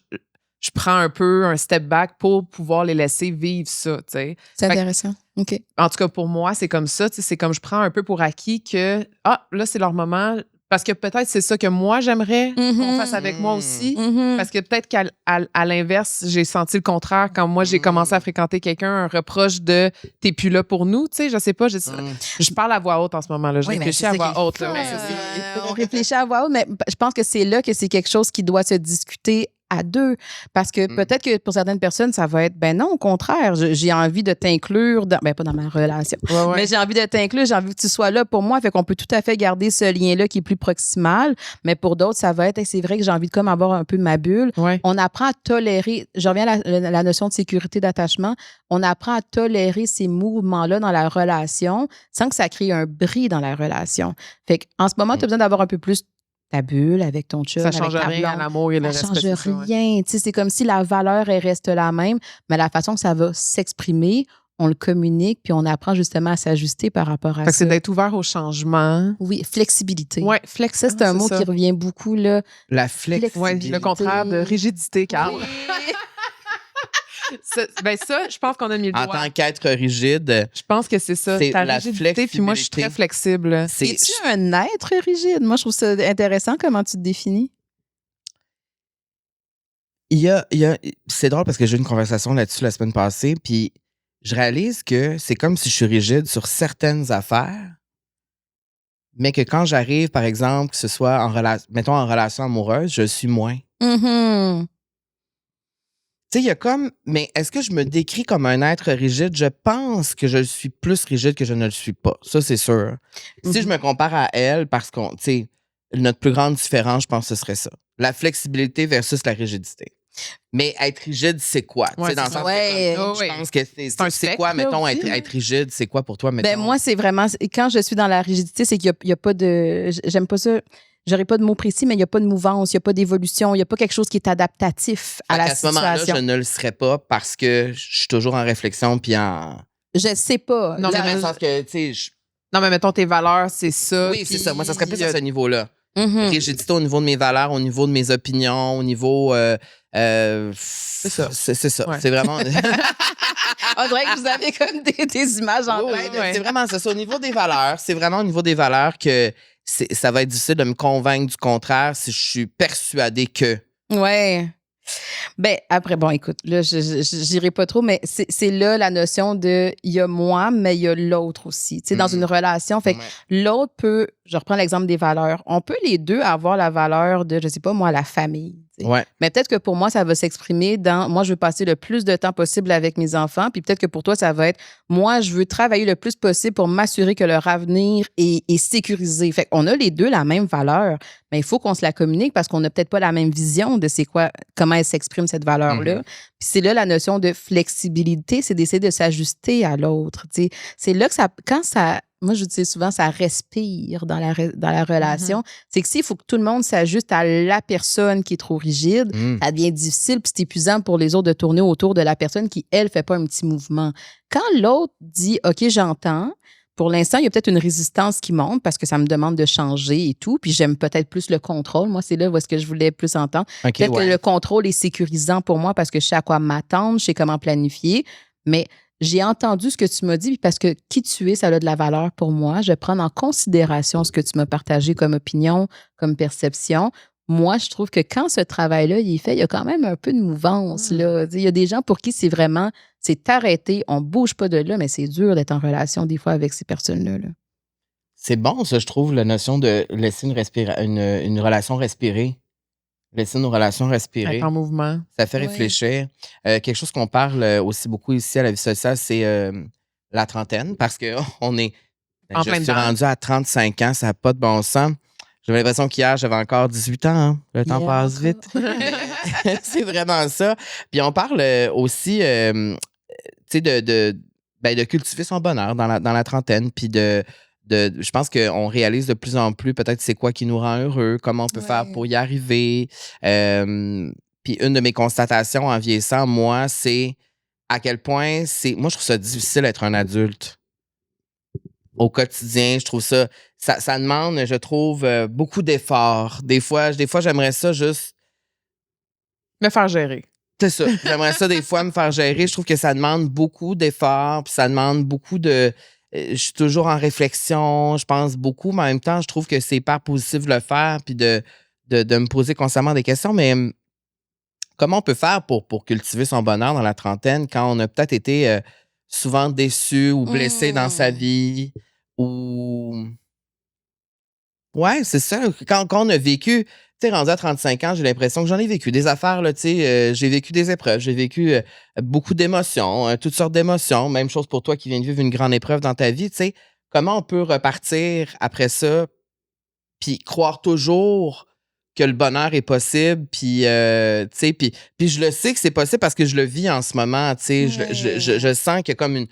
prends un peu un step back pour pouvoir les laisser vivre ça, tu sais. C'est intéressant. OK. En tout cas, pour moi, c'est comme ça, tu sais, c'est comme je prends un peu pour acquis que, là, c'est leur moment. Parce que peut-être c'est ça que moi, j'aimerais qu'on fasse avec moi aussi. Parce que peut-être qu'à l'inverse, j'ai senti le contraire quand moi, j'ai commencé à fréquenter quelqu'un, un reproche de « t'es plus là pour nous », tu sais, je sais pas. Je parle à voix haute en ce moment-là. Je réfléchis à voix haute. On réfléchit à voix haute, mais je pense que c'est là que c'est quelque chose qui doit se discuter à deux. Parce que peut-être que pour certaines personnes, ça va être, ben non, au contraire, j'ai envie de t'inclure, pas dans ma relation, mais j'ai envie de t'inclure, j'ai envie que tu sois là pour moi. Fait qu'on peut tout à fait garder ce lien-là qui est plus proximal. Mais pour d'autres, ça va être, c'est vrai que j'ai envie de comme avoir un peu ma bulle. On apprend à tolérer, je reviens à la notion de sécurité, d'attachement, on apprend à tolérer ces mouvements-là dans la relation sans que ça crée un bris dans la relation. Fait qu'en ce moment, tu as besoin d'avoir un peu plus ta bulle avec ton chum, ça avec change ta rien blonde. à l'amour et le respect. Ça change rien. C'est comme si la valeur, elle reste la même, mais la façon que ça va s'exprimer, on le communique, puis on apprend justement à s'ajuster par rapport à ça. C'est d'être ouvert au changement. Oui, flexibilité. Oui, ça, c'est un mot qui revient beaucoup, là. La flexibilité. Ouais, le contraire de rigidité, Carl. Ça, je pense qu'on a mis le doigt. En tant qu'être rigide, je pense que c'est ça. C'est ta la rigidité, puis moi, je suis très flexible. Es-tu un être rigide? Moi, je trouve ça intéressant comment tu te définis. C'est drôle parce que j'ai eu une conversation là-dessus la semaine passée, puis je réalise que c'est comme si je suis rigide sur certaines affaires, mais que quand j'arrive, par exemple, que ce soit mettons en relation amoureuse, je suis moins. Tu sais, il y a comme, mais est-ce que je me décris comme un être rigide? Je pense que je suis plus rigide que je ne le suis pas. Ça, c'est sûr. Si je me compare à elle, parce qu'on, tu sais, notre plus grande différence, je pense que ce serait ça. La flexibilité versus la rigidité. Mais être rigide, c'est quoi? Tu sais, dans le sens que je pense que c'est quoi, mettons, être rigide, c'est quoi pour toi, mettons? Ben, moi, c'est vraiment, quand je suis dans la rigidité, c'est qu'il n'y a pas de, j'aime pas ça. J'aurais pas de mots précis, mais il n'y a pas de mouvance, il n'y a pas d'évolution, il n'y a pas quelque chose qui est adaptatif à la situation. À ce moment-là, je ne le serais pas parce que je suis toujours en réflexion puis en... Je sais pas. Non, mais dans le sens que, tu sais... Non, mais mettons, tes valeurs, c'est ça. Oui, c'est ça. Moi, ça serait plus à ce niveau-là. rigidité au niveau de mes valeurs, au niveau de mes opinions, au niveau... c'est ça. C'est ça. Ouais. C'est vraiment... On dirait que vous avez comme des images en tête. Oui, c'est vraiment ça. C'est au niveau des valeurs. C'est vraiment au niveau des valeurs que ça va être difficile de me convaincre du contraire si je suis persuadée que... Ouais. Ben, après, bon, écoute, là, j'irai pas trop, mais c'est là la notion de il y a moi, mais il y a l'autre aussi. Tu sais, dans une relation, fait que l'autre peut, je reprends l'exemple des valeurs, on peut les deux avoir la valeur de, je sais pas moi, la famille. Ouais. Mais peut-être que pour moi, ça va s'exprimer dans moi, je veux passer le plus de temps possible avec mes enfants. Puis peut-être que pour toi, ça va être moi, je veux travailler le plus possible pour m'assurer que leur avenir est sécurisé. Fait qu'on a les deux la même valeur, mais il faut qu'on se la communique parce qu'on n'a peut-être pas la même vision de c'est quoi, comment elle s'exprime cette valeur-là. Puis c'est là la notion de flexibilité, c'est d'essayer de s'ajuster à l'autre. Tu sais. C'est là que moi, je dis souvent, ça respire dans la relation. C'est que s'il faut que tout le monde s'ajuste à la personne qui est trop rigide, ça devient difficile puis c'est épuisant pour les autres de tourner autour de la personne qui, elle, fait pas un petit mouvement. Quand l'autre dit « OK, j'entends », pour l'instant, il y a peut-être une résistance qui monte parce que ça me demande de changer et tout. Puis j'aime peut-être plus le contrôle. Moi, c'est là où est-ce que je voulais plus entendre. Peut-être que le contrôle est sécurisant pour moi parce que je sais à quoi m'attendre, je sais comment planifier. Mais j'ai entendu ce que tu m'as dit, puis parce que qui tu es, ça a de la valeur pour moi. Je vais prendre en considération ce que tu m'as partagé comme opinion, comme perception. Moi, je trouve que quand ce travail-là il est fait, il y a quand même un peu de mouvance. Là. Il y a des gens pour qui c'est arrêté, on ne bouge pas de là, mais c'est dur d'être en relation des fois avec ces personnes-là. Là. C'est bon, ça, je trouve, la notion de laisser une relation respirer. Laisser nos relations respirer. Être en mouvement. Ça fait réfléchir. Quelque chose qu'on parle aussi beaucoup ici à la vie sociale, c'est la trentaine, parce que on est... je suis rendu à 35 ans, ça n'a pas de bon sens. J'avais l'impression qu'hier, j'avais encore 18 ans. Hein? Le temps passe vite. C'est vraiment ça. Puis on parle aussi de cultiver son bonheur dans la trentaine, puis je pense qu'on réalise de plus en plus peut-être c'est quoi qui nous rend heureux, comment on peut faire pour y arriver. Puis une de mes constatations en vieillissant, moi, c'est à quel point moi, je trouve ça difficile d'être un adulte. Au quotidien, je trouve ça demande, je trouve, beaucoup d'efforts. Des fois, j'aimerais ça juste... Me faire gérer. C'est ça. J'aimerais ça des fois me faire gérer. Je trouve que ça demande beaucoup d'efforts, puis ça demande beaucoup de... je suis toujours en réflexion, je pense beaucoup, mais en même temps, je trouve que c'est hyper positif de le faire puis de me poser constamment des questions. Mais comment on peut faire pour cultiver son bonheur dans la trentaine quand on a peut-être été souvent déçu ou blessé dans sa vie ou... Ouais, c'est ça. Quand on a vécu... Tu sais, rendu à 35 ans, j'ai l'impression que j'en ai vécu des affaires, là, tu sais, j'ai vécu des épreuves, j'ai vécu beaucoup d'émotions, toutes sortes d'émotions. Même chose pour toi qui viens de vivre une grande épreuve dans ta vie, tu sais. Comment on peut repartir après ça puis croire toujours que le bonheur est possible, puis, tu sais, puis je le sais que c'est possible parce que je le vis en ce moment, tu sais. Je sens qu'il y a comme une...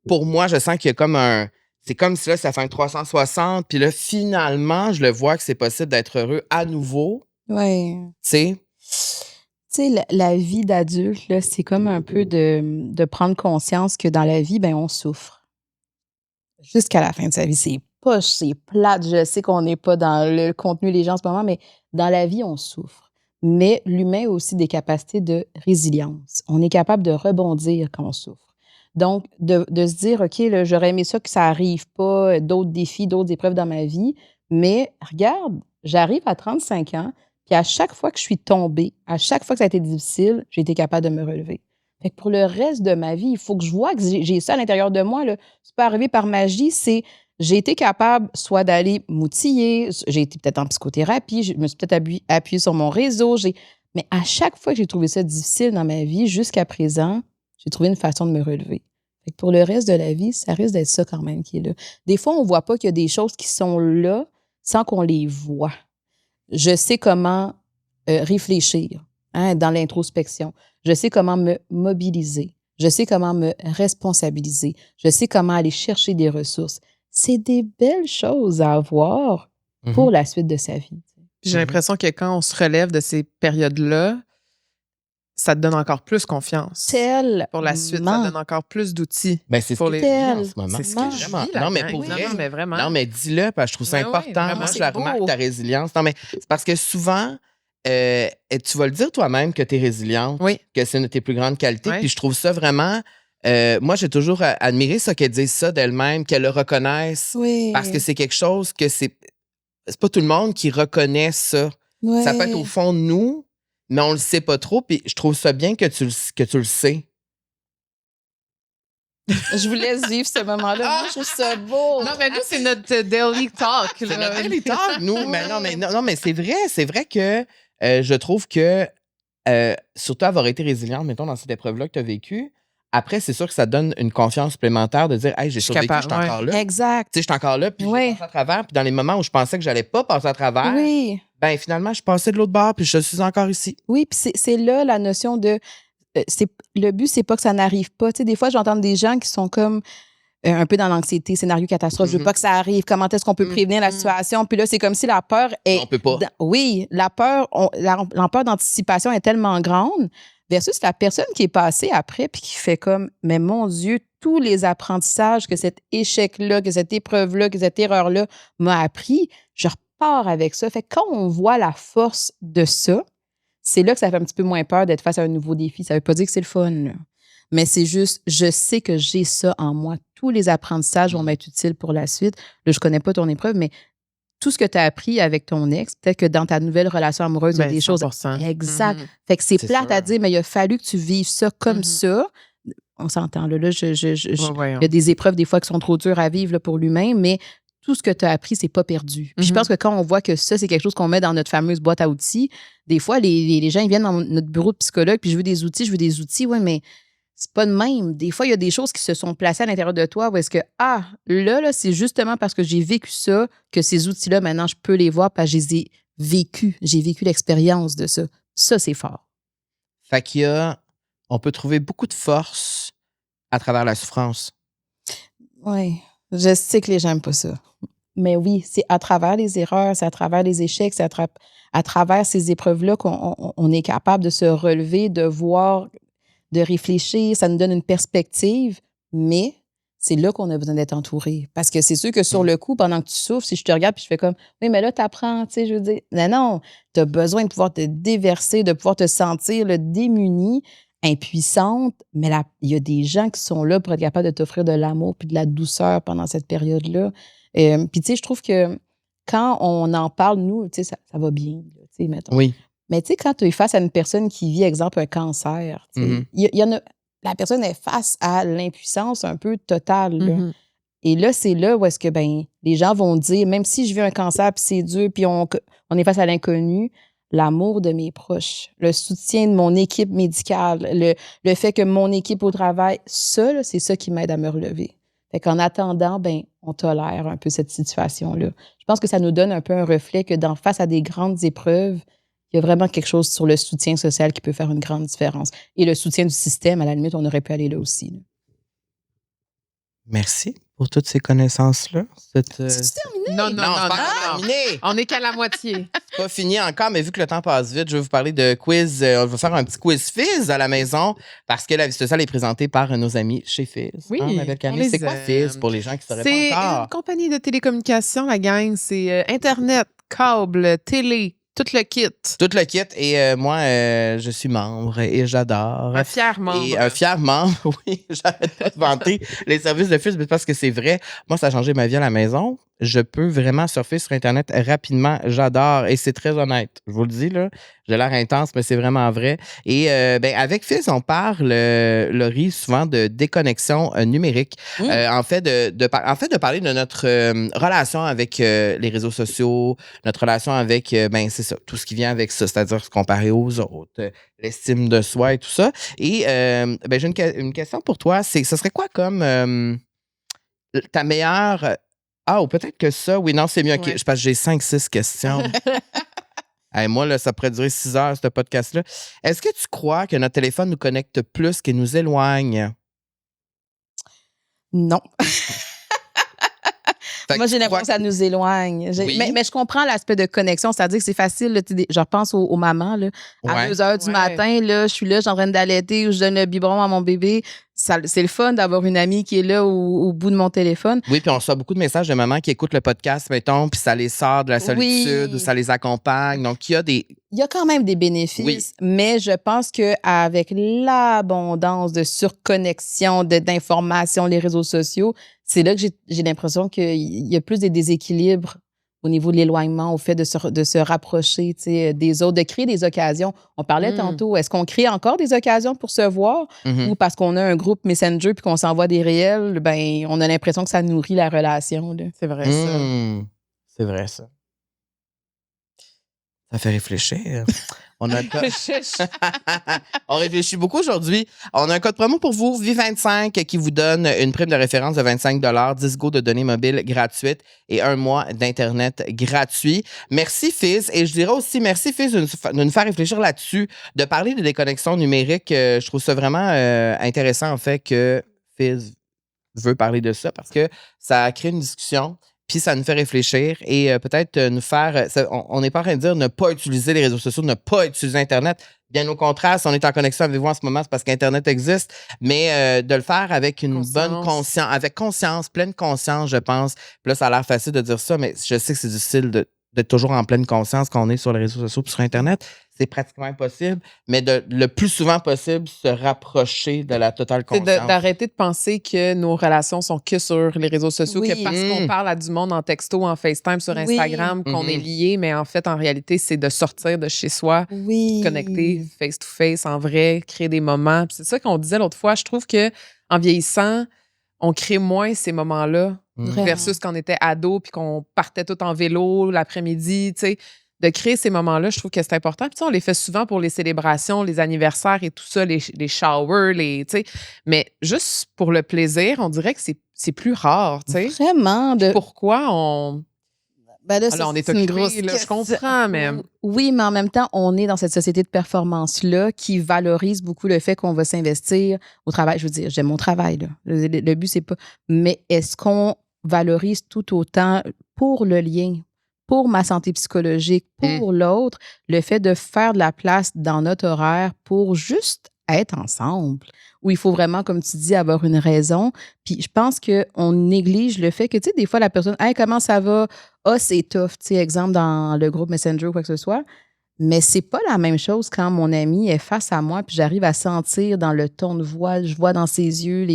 Pour moi, je sens qu'il y a comme un... C'est comme si là, ça fait un 360, puis là, finalement, je le vois que c'est possible d'être heureux à nouveau. Oui. Tu sais, la vie d'adulte, là, c'est comme un peu de prendre conscience que dans la vie, ben, on souffre. Jusqu'à la fin de sa vie, c'est poche, c'est plate. Je sais qu'on n'est pas dans le contenu des gens en ce moment, mais dans la vie, on souffre. Mais l'humain a aussi des capacités de résilience. On est capable de rebondir quand on souffre. Donc, de se dire, OK, là, j'aurais aimé ça que ça n'arrive pas, d'autres défis, d'autres épreuves dans ma vie, mais regarde, j'arrive à 35 ans, puis à chaque fois que je suis tombée, à chaque fois que ça a été difficile, j'ai été capable de me relever. Fait que pour le reste de ma vie, il faut que je vois que j'ai ça à l'intérieur de moi. Là. C'est pas arrivé par magie, c'est j'ai été capable soit d'aller m'outiller, j'ai été peut-être en psychothérapie, je me suis peut-être appuyée sur mon réseau, mais à chaque fois que j'ai trouvé ça difficile dans ma vie, jusqu'à présent, j'ai trouvé une façon de me relever. Fait que pour le reste de la vie, ça risque d'être ça quand même qui est là. Des fois, on ne voit pas qu'il y a des choses qui sont là sans qu'on les voit. Je sais comment réfléchir dans l'introspection. Je sais comment me mobiliser. Je sais comment me responsabiliser. Je sais comment aller chercher des ressources. C'est des belles choses à avoir pour la suite de sa vie. J'ai l'impression que quand on se relève de ces périodes-là, ça te donne encore plus confiance. Tellement. Pour la suite, ça donne encore plus d'outils. Ben, c'est ce pour que les tu dis en ce moment. C'est ce que je vis, non, mais pour vrai. Non, mais vraiment. Non, mais dis-le, parce que je trouve ça important. vraiment, Moi, je la beau. remarque, ta résilience. Non, mais c'est parce que souvent, tu vas le dire toi-même que tu es résiliente, que c'est une de tes plus grandes qualités. Puis je trouve ça vraiment. Moi, j'ai toujours admiré ça qu'elle dise ça d'elle-même, qu'elle le reconnaisse. Parce que c'est quelque chose que c'est pas tout le monde qui reconnaît ça. Ça peut être au fond de nous, mais on le sait pas trop. Puis je trouve ça bien que tu le sais. Je vous laisse vivre ce moment-là. Moi, je trouve ça beau. Non, mais nous, c'est notre daily talk. C'est notre daily talk, nous. Mais non, mais c'est vrai. C'est vrai que je trouve que, surtout avoir été résiliente, mettons, dans cette épreuve-là que tu as vécue, après, c'est sûr que ça donne une confiance supplémentaire de dire, hey, j'ai survécu, je suis encore là. Exact. Tu sais, je suis encore là, puis je passe à travers. Puis dans les moments où je pensais que j'allais pas passer à travers, ben finalement, je passais de l'autre bord, puis je suis encore ici. Oui, puis c'est là la notion de. Le but, c'est pas que ça n'arrive pas. Tu sais, des fois, j'entends des gens qui sont comme un peu dans l'anxiété, scénario catastrophe. Je veux pas que ça arrive. Comment est-ce qu'on peut prévenir la situation? Puis là, c'est comme si la peur est. On peut pas. La peur d'anticipation est tellement grande versus la personne qui est passée après puis qui fait comme, mais mon Dieu, tous les apprentissages que cet échec-là, que cette épreuve-là, que cette erreur-là m'a appris, je repars avec ça. Fait que quand on voit la force de ça, c'est là que ça fait un petit peu moins peur d'être face à un nouveau défi. Ça veut pas dire que c'est le fun, là. Mais c'est juste, je sais que j'ai ça en moi. Tous les apprentissages vont m'être utiles pour la suite. Là, je connais pas ton épreuve, mais tout ce que tu as appris avec ton ex, peut-être que dans ta nouvelle relation amoureuse, il y a des choses. Exact. Fait que c'est plate à dire, mais il a fallu que tu vives ça comme ça. On s'entend, là. Il y a des épreuves, des fois, qui sont trop dures à vivre là, pour l'humain, mais tout ce que tu as appris, c'est pas perdu. Puis je pense que quand on voit que ça, c'est quelque chose qu'on met dans notre fameuse boîte à outils, des fois, les gens, ils viennent dans notre bureau de psychologue, puis je veux des outils. Ouais, mais c'est pas de même. Des fois, il y a des choses qui se sont placées à l'intérieur de toi où est-ce que, là, c'est justement parce que j'ai vécu ça que ces outils-là, maintenant, je peux les voir parce que je les ai vécus. J'ai vécu l'expérience de ça. Ça, c'est fort. Fait on peut trouver beaucoup de force à travers la souffrance. Oui. Je sais que les gens n'aiment pas ça. Mais oui, c'est à travers les erreurs, c'est à travers les échecs, c'est à travers ces épreuves-là qu'on est capable de se relever, de voir, de réfléchir. Ça nous donne une perspective, mais c'est là qu'on a besoin d'être entouré. Parce que c'est sûr que sur le coup, pendant que tu souffres, si je te regarde puis je fais comme, oui, mais là, t'apprends, tu sais, je veux dire, non, tu as besoin de pouvoir te déverser, de pouvoir te sentir démunie, impuissante, mais là, il y a des gens qui sont là pour être capables de t'offrir de l'amour puis de la douceur pendant cette période-là. Puis, tu sais, je trouve que quand on en parle, nous, tu sais, ça va bien, tu sais, mettons. Oui. Mais tu sais, quand tu es face à une personne qui vit, exemple, un cancer, tu sais, il y en a, la personne est face à l'impuissance un peu totale, là. Et là, c'est là où est-ce que, les gens vont dire, même si je vis un cancer puis c'est dur, puis on est face à l'inconnu, l'amour de mes proches, le soutien de mon équipe médicale, le fait que mon équipe au travail, ça, là, c'est ça qui m'aide à me relever. Fait qu'en attendant, on tolère un peu cette situation-là. Je pense que ça nous donne un peu un reflet que face à des grandes épreuves, il y a vraiment quelque chose sur le soutien social qui peut faire une grande différence. Et le soutien du système, à la limite, on aurait pu aller là aussi. Là. Merci pour toutes ces connaissances-là. C'est terminé? Non, c'est pas terminé. On n'est qu'à la moitié. C'est pas fini encore, mais vu que le temps passe vite, je vais vous parler de quiz. On va faire un petit quiz Fizz à la maison parce que la vie sociale est présentée par nos amis chez Fizz. Oui, ma belle Camille, c'est quoi Fizz pour les gens qui ne sauraient pas encore? C'est une compagnie de télécommunications, la gang. C'est Internet, câble, télé, tout le kit. Tout le kit. Et moi, je suis membre et j'adore. Un fier membre. Et un fier membre, oui. J'arrête pas de vanter les services de Fizz parce que c'est vrai. Moi, ça a changé ma vie à la maison. Je peux vraiment surfer sur Internet rapidement. J'adore. Et c'est très honnête. Je vous le dis, là. J'ai l'air intense, mais c'est vraiment vrai. Et avec Fizz, on parle, Laurie, souvent de déconnexion numérique. En fait, de parler de notre relation avec les réseaux sociaux, notre relation avec, c'est ça, tout ce qui vient avec ça, c'est-à-dire se comparer aux autres, l'estime de soi et tout ça. Et j'ai une question pour toi. Ce serait quoi comme ta meilleure... ou peut-être que ça. Oui, non, c'est mieux. Okay. Parce que j'ai 5-6 questions. Hey, moi, là, ça pourrait durer 6 heures, ce podcast-là. Est-ce que tu crois que notre téléphone nous connecte plus qu'il nous éloigne? Non. Moi, j'ai l'impression que ça nous éloigne. Oui. Mais je comprends l'aspect de connexion. C'est-à-dire que c'est facile. Là, je repense aux mamans. Là, à 2 heures du matin, là, je suis là, je suis en train d'allaiter ou je donne le biberon à mon bébé. C'est le fun d'avoir une amie qui est là au bout de mon téléphone. Oui, puis on reçoit beaucoup de messages de mamans qui écoutent le podcast, mettons, puis ça les sort de la solitude ou ça les accompagne. Donc, il y a quand même des bénéfices, mais je pense qu'avec l'abondance de surconnexion, d'informations, les réseaux sociaux, c'est là que j'ai l'impression qu'il y a plus des déséquilibres au niveau de l'éloignement, au fait de se rapprocher des autres, de créer des occasions. On parlait tantôt, est-ce qu'on crée encore des occasions pour se voir ou parce qu'on a un groupe Messenger puis qu'on s'envoie des réels, ben on a l'impression que ça nourrit la relation. Là. C'est vrai ça. C'est vrai ça. Ça fait réfléchir. On réfléchit beaucoup aujourd'hui. On a un code promo pour vous, Vie25, qui vous donne une prime de référence de 25 $, 10 go de données mobiles gratuites et 1 mois d'Internet gratuit. Merci, Fizz. Et je dirais aussi merci, Fizz, de nous faire réfléchir là-dessus, de parler de déconnexion numérique. Je trouve ça vraiment intéressant, en fait, que Fizz veut parler de ça parce que ça crée une discussion. Puis ça nous fait réfléchir et peut-être nous faire... on n'est pas en train de dire ne pas utiliser les réseaux sociaux, ne pas utiliser Internet. Bien au contraire, si on est en connexion avec vous en ce moment, c'est parce qu'Internet existe. Mais de le faire avec une bonne conscience, avec conscience, pleine conscience, je pense. Puis là, ça a l'air facile de dire ça, mais je sais que c'est difficile d'être toujours en pleine conscience quand on est sur les réseaux sociaux et sur Internet. C'est pratiquement impossible, mais le plus souvent possible, se rapprocher de la totale conscience. D'arrêter de penser que nos relations sont que sur les réseaux sociaux, que parce qu'on parle à du monde en texto, en FaceTime, sur Instagram, qu'on est liés, mais en fait, en réalité, c'est de sortir de chez soi, de connecter face-to-face, en vrai, créer des moments. Puis c'est ça qu'on disait l'autre fois. Je trouve que en vieillissant, on crée moins ces moments-là versus quand on était ado puis qu'on partait tout en vélo l'après-midi, tu sais. De créer ces moments-là, je trouve que c'est important. Puis on les fait souvent pour les célébrations, les anniversaires et tout ça, les showers, mais juste pour le plaisir, on dirait que c'est plus rare, tu sais. Vraiment. Pourquoi on... Ben là, on est une grosse question. Je comprends, mais... Oui, mais en même temps, on est dans cette société de performance-là qui valorise beaucoup le fait qu'on va s'investir au travail. Je veux dire, j'aime mon travail, là. Le but, c'est pas... Mais est-ce qu'on valorise tout autant pour le lien, pour ma santé psychologique, pour l'autre, le fait de faire de la place dans notre horaire pour juste être ensemble, où il faut vraiment, comme tu dis, avoir une raison. Puis je pense qu'on néglige le fait que, tu sais, des fois, la personne, « Hey, comment ça va? Ah, c'est tough. » Tu sais, exemple, dans le groupe Messenger ou quoi que ce soit. Mais c'est pas la même chose quand mon ami est face à moi puis j'arrive à sentir dans le ton de voix, je vois dans ses yeux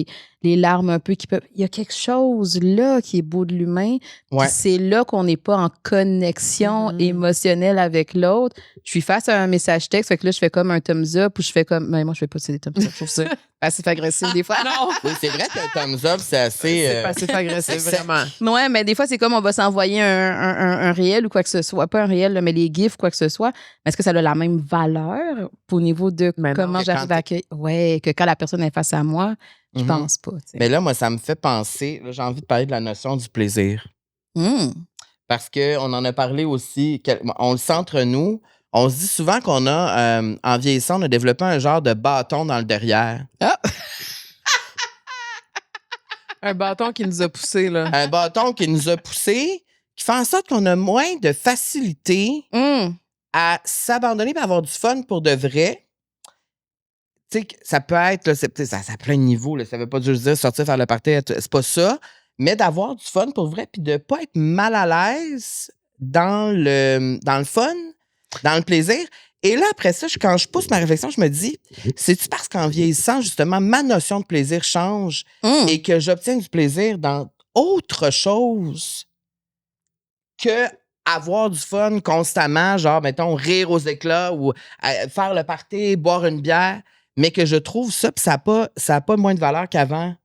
les larmes un peu qui peuvent... Il y a quelque chose là qui est beau de l'humain. Ouais. C'est là qu'on n'est pas en connexion émotionnelle avec l'autre. Je suis face à un message texte, fait que là, je fais comme un thumbs up ou je fais comme... Mais moi, je fais pas des thumbs up, je trouve ça passif-agressif des fois. Non! Oui, c'est vrai que le thumbs up, c'est assez... C'est passif-agressif, vraiment. Ouais, mais des fois, c'est comme on va s'envoyer un réel ou quoi que ce soit. Pas un réel, là, mais les gifs, quoi que ce soit. Mais est-ce que ça a la même valeur au niveau de comment j'arrive à accueillir? Oui, que quand la personne est face à moi, je pense pas. T'sais. Mais là, moi, ça me fait penser, là, j'ai envie de parler de la notion du plaisir. Parce qu'on en a parlé aussi, on le sent entre nous. On se dit souvent qu'on a, en vieillissant, on a développé un genre de bâton dans le derrière. Ah! Un bâton qui nous a poussés, là. Un bâton qui nous a poussés, qui fait en sorte qu'on a moins de facilité à s'abandonner et avoir du fun pour de vrai. Tu sais, ça peut être, là, ça a plein de niveaux. Là, ça veut pas juste dire sortir faire le party, c'est pas ça. Mais d'avoir du fun pour vrai puis de pas être mal à l'aise dans le fun, dans le plaisir. Et là, après ça, quand je pousse ma réflexion, je me dis, c'est-tu parce qu'en vieillissant, justement, ma notion de plaisir change et que j'obtiens du plaisir dans autre chose que avoir du fun constamment, genre, mettons, rire aux éclats ou faire le party, boire une bière, mais que je trouve ça, puis ça a pas moins de valeur qu'avant.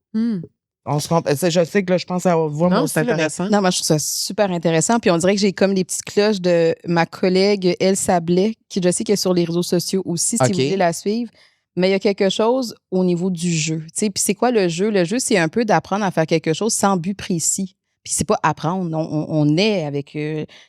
On se rend, je sais que là, je pense à voir non, c'est intéressant. Non, moi, je trouve ça super intéressant. Puis on dirait que j'ai comme les petites cloches de ma collègue Elsa Blais, qui je sais qu'elle est sur les réseaux sociaux aussi, si vous voulez la suivre. Mais il y a quelque chose au niveau du jeu. Puis c'est quoi le jeu? Le jeu, c'est un peu d'apprendre à faire quelque chose sans but précis. Puis c'est pas apprendre. On est avec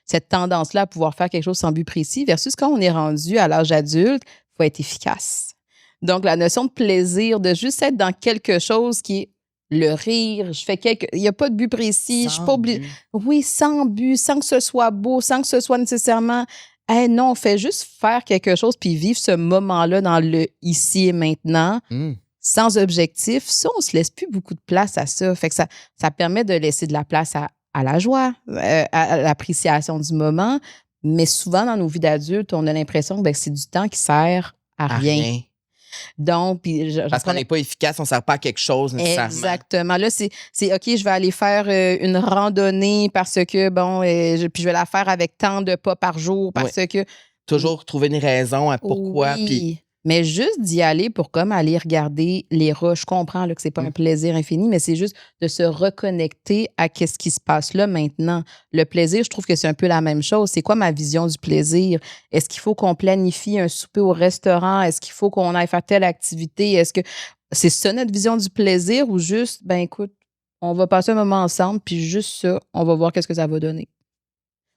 cette tendance-là à pouvoir faire quelque chose sans but précis versus quand on est rendu à l'âge adulte, il faut être efficace. Donc, la notion de plaisir, de juste être dans quelque chose qui est le rire, je fais il n'y a pas de but précis, je suis pas obligée. Oui, sans but, sans que ce soit beau, sans que ce soit nécessairement. Non, on fait juste faire quelque chose puis vivre ce moment-là dans le ici et maintenant, sans objectif. Ça, on se laisse plus beaucoup de place à ça. Fait que ça permet de laisser de la place à la joie, à l'appréciation du moment. Mais souvent, dans nos vies d'adultes, on a l'impression que c'est du temps qui sert à rien. Donc, parce qu'on n'est pas efficace, on ne sert pas à quelque chose nécessairement. Exactement. Là, c'est OK, je vais aller faire une randonnée parce que, puis je vais la faire avec tant de pas par jour parce que... Toujours trouver une raison à pourquoi. Oui. Puis... Mais juste d'y aller pour comme aller regarder les rats. Je comprends là, que c'est pas un plaisir infini, mais c'est juste de se reconnecter à qu'est-ce qui se passe là maintenant. Le plaisir, je trouve que c'est un peu la même chose. C'est quoi ma vision du plaisir? Est-ce qu'il faut qu'on planifie un souper au restaurant? Est-ce qu'il faut qu'on aille faire telle activité? Est-ce que c'est ça notre vision du plaisir ou juste, écoute, on va passer un moment ensemble, puis juste ça, on va voir qu'est-ce que ça va donner.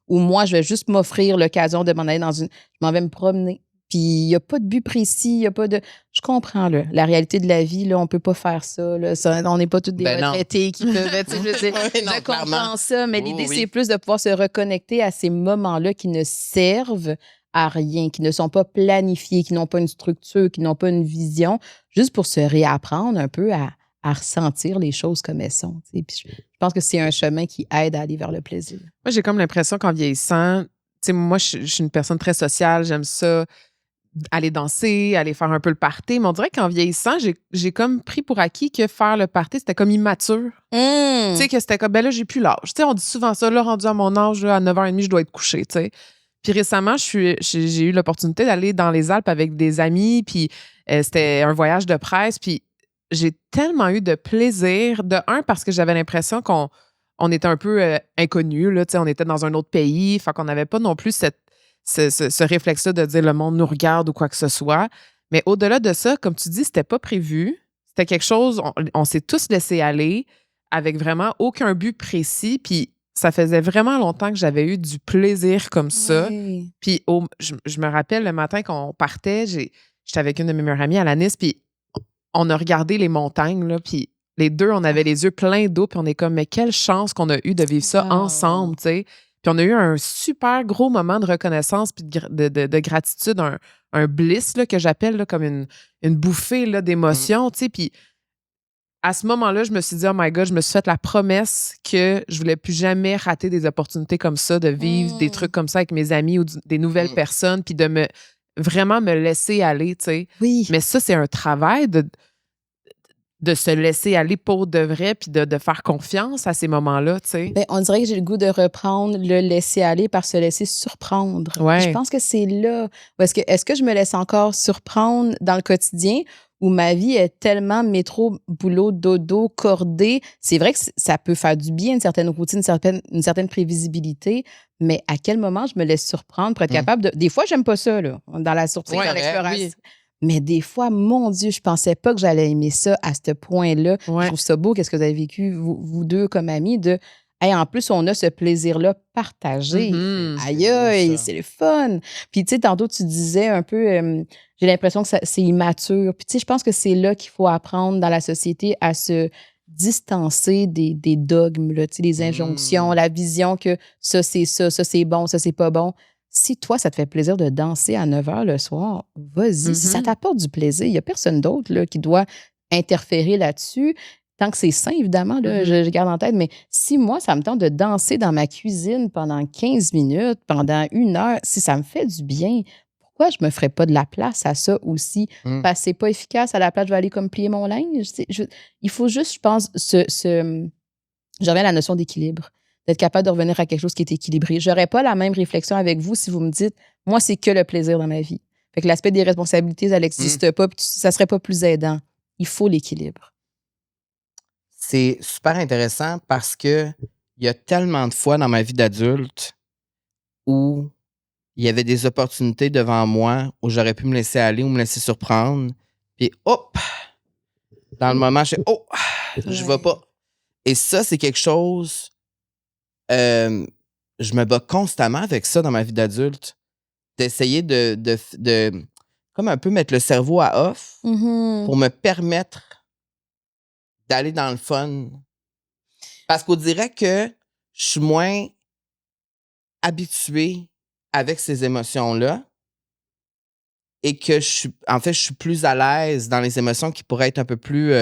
Ou moi, je vais juste m'offrir l'occasion de m'en aller je m'en vais me promener. Puis il n'y a pas de but précis, il n'y a pas de... Je comprends, là, la réalité de la vie, là, on ne peut pas faire ça, là, on n'est pas tous des retraités qui peuvent... Je comprends ça, mais l'idée, c'est plus de pouvoir se reconnecter à ces moments-là qui ne servent à rien, qui ne sont pas planifiés, qui n'ont pas une structure, qui n'ont pas une vision, juste pour se réapprendre un peu à ressentir les choses comme elles sont. Puis je pense que c'est un chemin qui aide à aller vers le plaisir. Moi, j'ai comme l'impression qu'en vieillissant, moi, je suis une personne très sociale, j'aime ça, aller danser, aller faire un peu le party, mais on dirait qu'en vieillissant, j'ai comme pris pour acquis que faire le party, c'était comme immature. Tu sais, que c'était comme, là, j'ai plus l'âge. Tu sais, on dit souvent ça, là, rendu à mon âge, là, à 9h30, je dois être couchée, tu sais. Puis récemment, j'ai eu l'opportunité d'aller dans les Alpes avec des amis, puis c'était un voyage de presse, puis j'ai tellement eu de plaisir. De un, parce que j'avais l'impression qu'on était un peu inconnus, là, tu sais, on était dans un autre pays, fait qu'on n'avait pas non plus ce réflexe-là de dire le monde nous regarde ou quoi que ce soit. Mais au-delà de ça, comme tu dis, c'était pas prévu. C'était quelque chose, on s'est tous laissé aller avec vraiment aucun but précis. Puis ça faisait vraiment longtemps que j'avais eu du plaisir comme ça. Puis je me rappelle le matin qu'on partait, j'étais avec une de mes meilleures amies à la Nice, puis on a regardé les montagnes, là, puis les deux, on avait les yeux pleins d'eau, puis on est comme, mais quelle chance qu'on a eu de vivre ça ensemble, tu sais. Puis on a eu un super gros moment de reconnaissance puis de gratitude, un bliss là, que j'appelle là, comme une bouffée là, d'émotions, tu sais. Puis à ce moment-là, je me suis dit, oh my God, je me suis fait la promesse que je voulais plus jamais rater des opportunités comme ça, de vivre des trucs comme ça avec mes amis ou des nouvelles personnes, puis de vraiment me laisser aller, tu sais. Oui. Mais ça, c'est un travail de se laisser aller pour de vrai puis de faire confiance à ces moments-là, tu sais. On dirait que j'ai le goût de reprendre le laisser aller par se laisser surprendre. Ouais. Je pense que c'est là. Est-ce que je me laisse encore surprendre dans le quotidien où ma vie est tellement métro, boulot, dodo, cordée? C'est vrai que ça peut faire du bien, une certaine routine, une certaine prévisibilité, mais à quel moment je me laisse surprendre pour être capable de... Des fois, j'aime pas ça, là, dans la surprise, dans l'exploration. Oui. Mais des fois, mon Dieu, je pensais pas que j'allais aimer ça à ce point-là. Ouais. Je trouve ça beau, qu'est-ce que vous avez vécu, vous deux, comme amis, en plus, on a ce plaisir-là partagé. Aïe, c'est le fun. Puis, tu sais, tantôt, tu disais un peu, j'ai l'impression que c'est immature. Puis, tu sais, je pense que c'est là qu'il faut apprendre dans la société à se distancer des dogmes, là, tu sais, des injonctions, la vision que ça, c'est bon, ça, c'est pas bon. Si toi, ça te fait plaisir de danser à 9h le soir, vas-y. Si ça t'apporte du plaisir, il n'y a personne d'autre là, qui doit interférer là-dessus. Tant que c'est sain, évidemment, là, je garde en tête. Mais si moi, ça me tente de danser dans ma cuisine pendant 15 minutes, pendant 1 heure, si ça me fait du bien, pourquoi je ne me ferais pas de la place à ça aussi? Parce que c'est pas efficace. À la place, je vais aller comme plier mon linge. Il faut juste, je pense, je reviens à la notion d'équilibre. D'être capable de revenir à quelque chose qui est équilibré. Je n'aurais pas la même réflexion avec vous si vous me dites, moi, c'est que le plaisir dans ma vie. Fait que l'aspect des responsabilités, ça n'existe pas, puis ça ne serait pas plus aidant. Il faut l'équilibre. C'est super intéressant parce que il y a tellement de fois dans ma vie d'adulte où il y avait des opportunités devant moi où j'aurais pu me laisser aller ou me laisser surprendre. Puis, hop! Dans le moment, je fais, je vais pas. Et ça, c'est quelque chose... je me bats constamment avec ça dans ma vie d'adulte. D'essayer de comme un peu mettre le cerveau à off pour me permettre d'aller dans le fun? Parce qu'on dirait que je suis moins habituée avec ces émotions-là et que je suis plus à l'aise dans les émotions qui pourraient être un peu plus...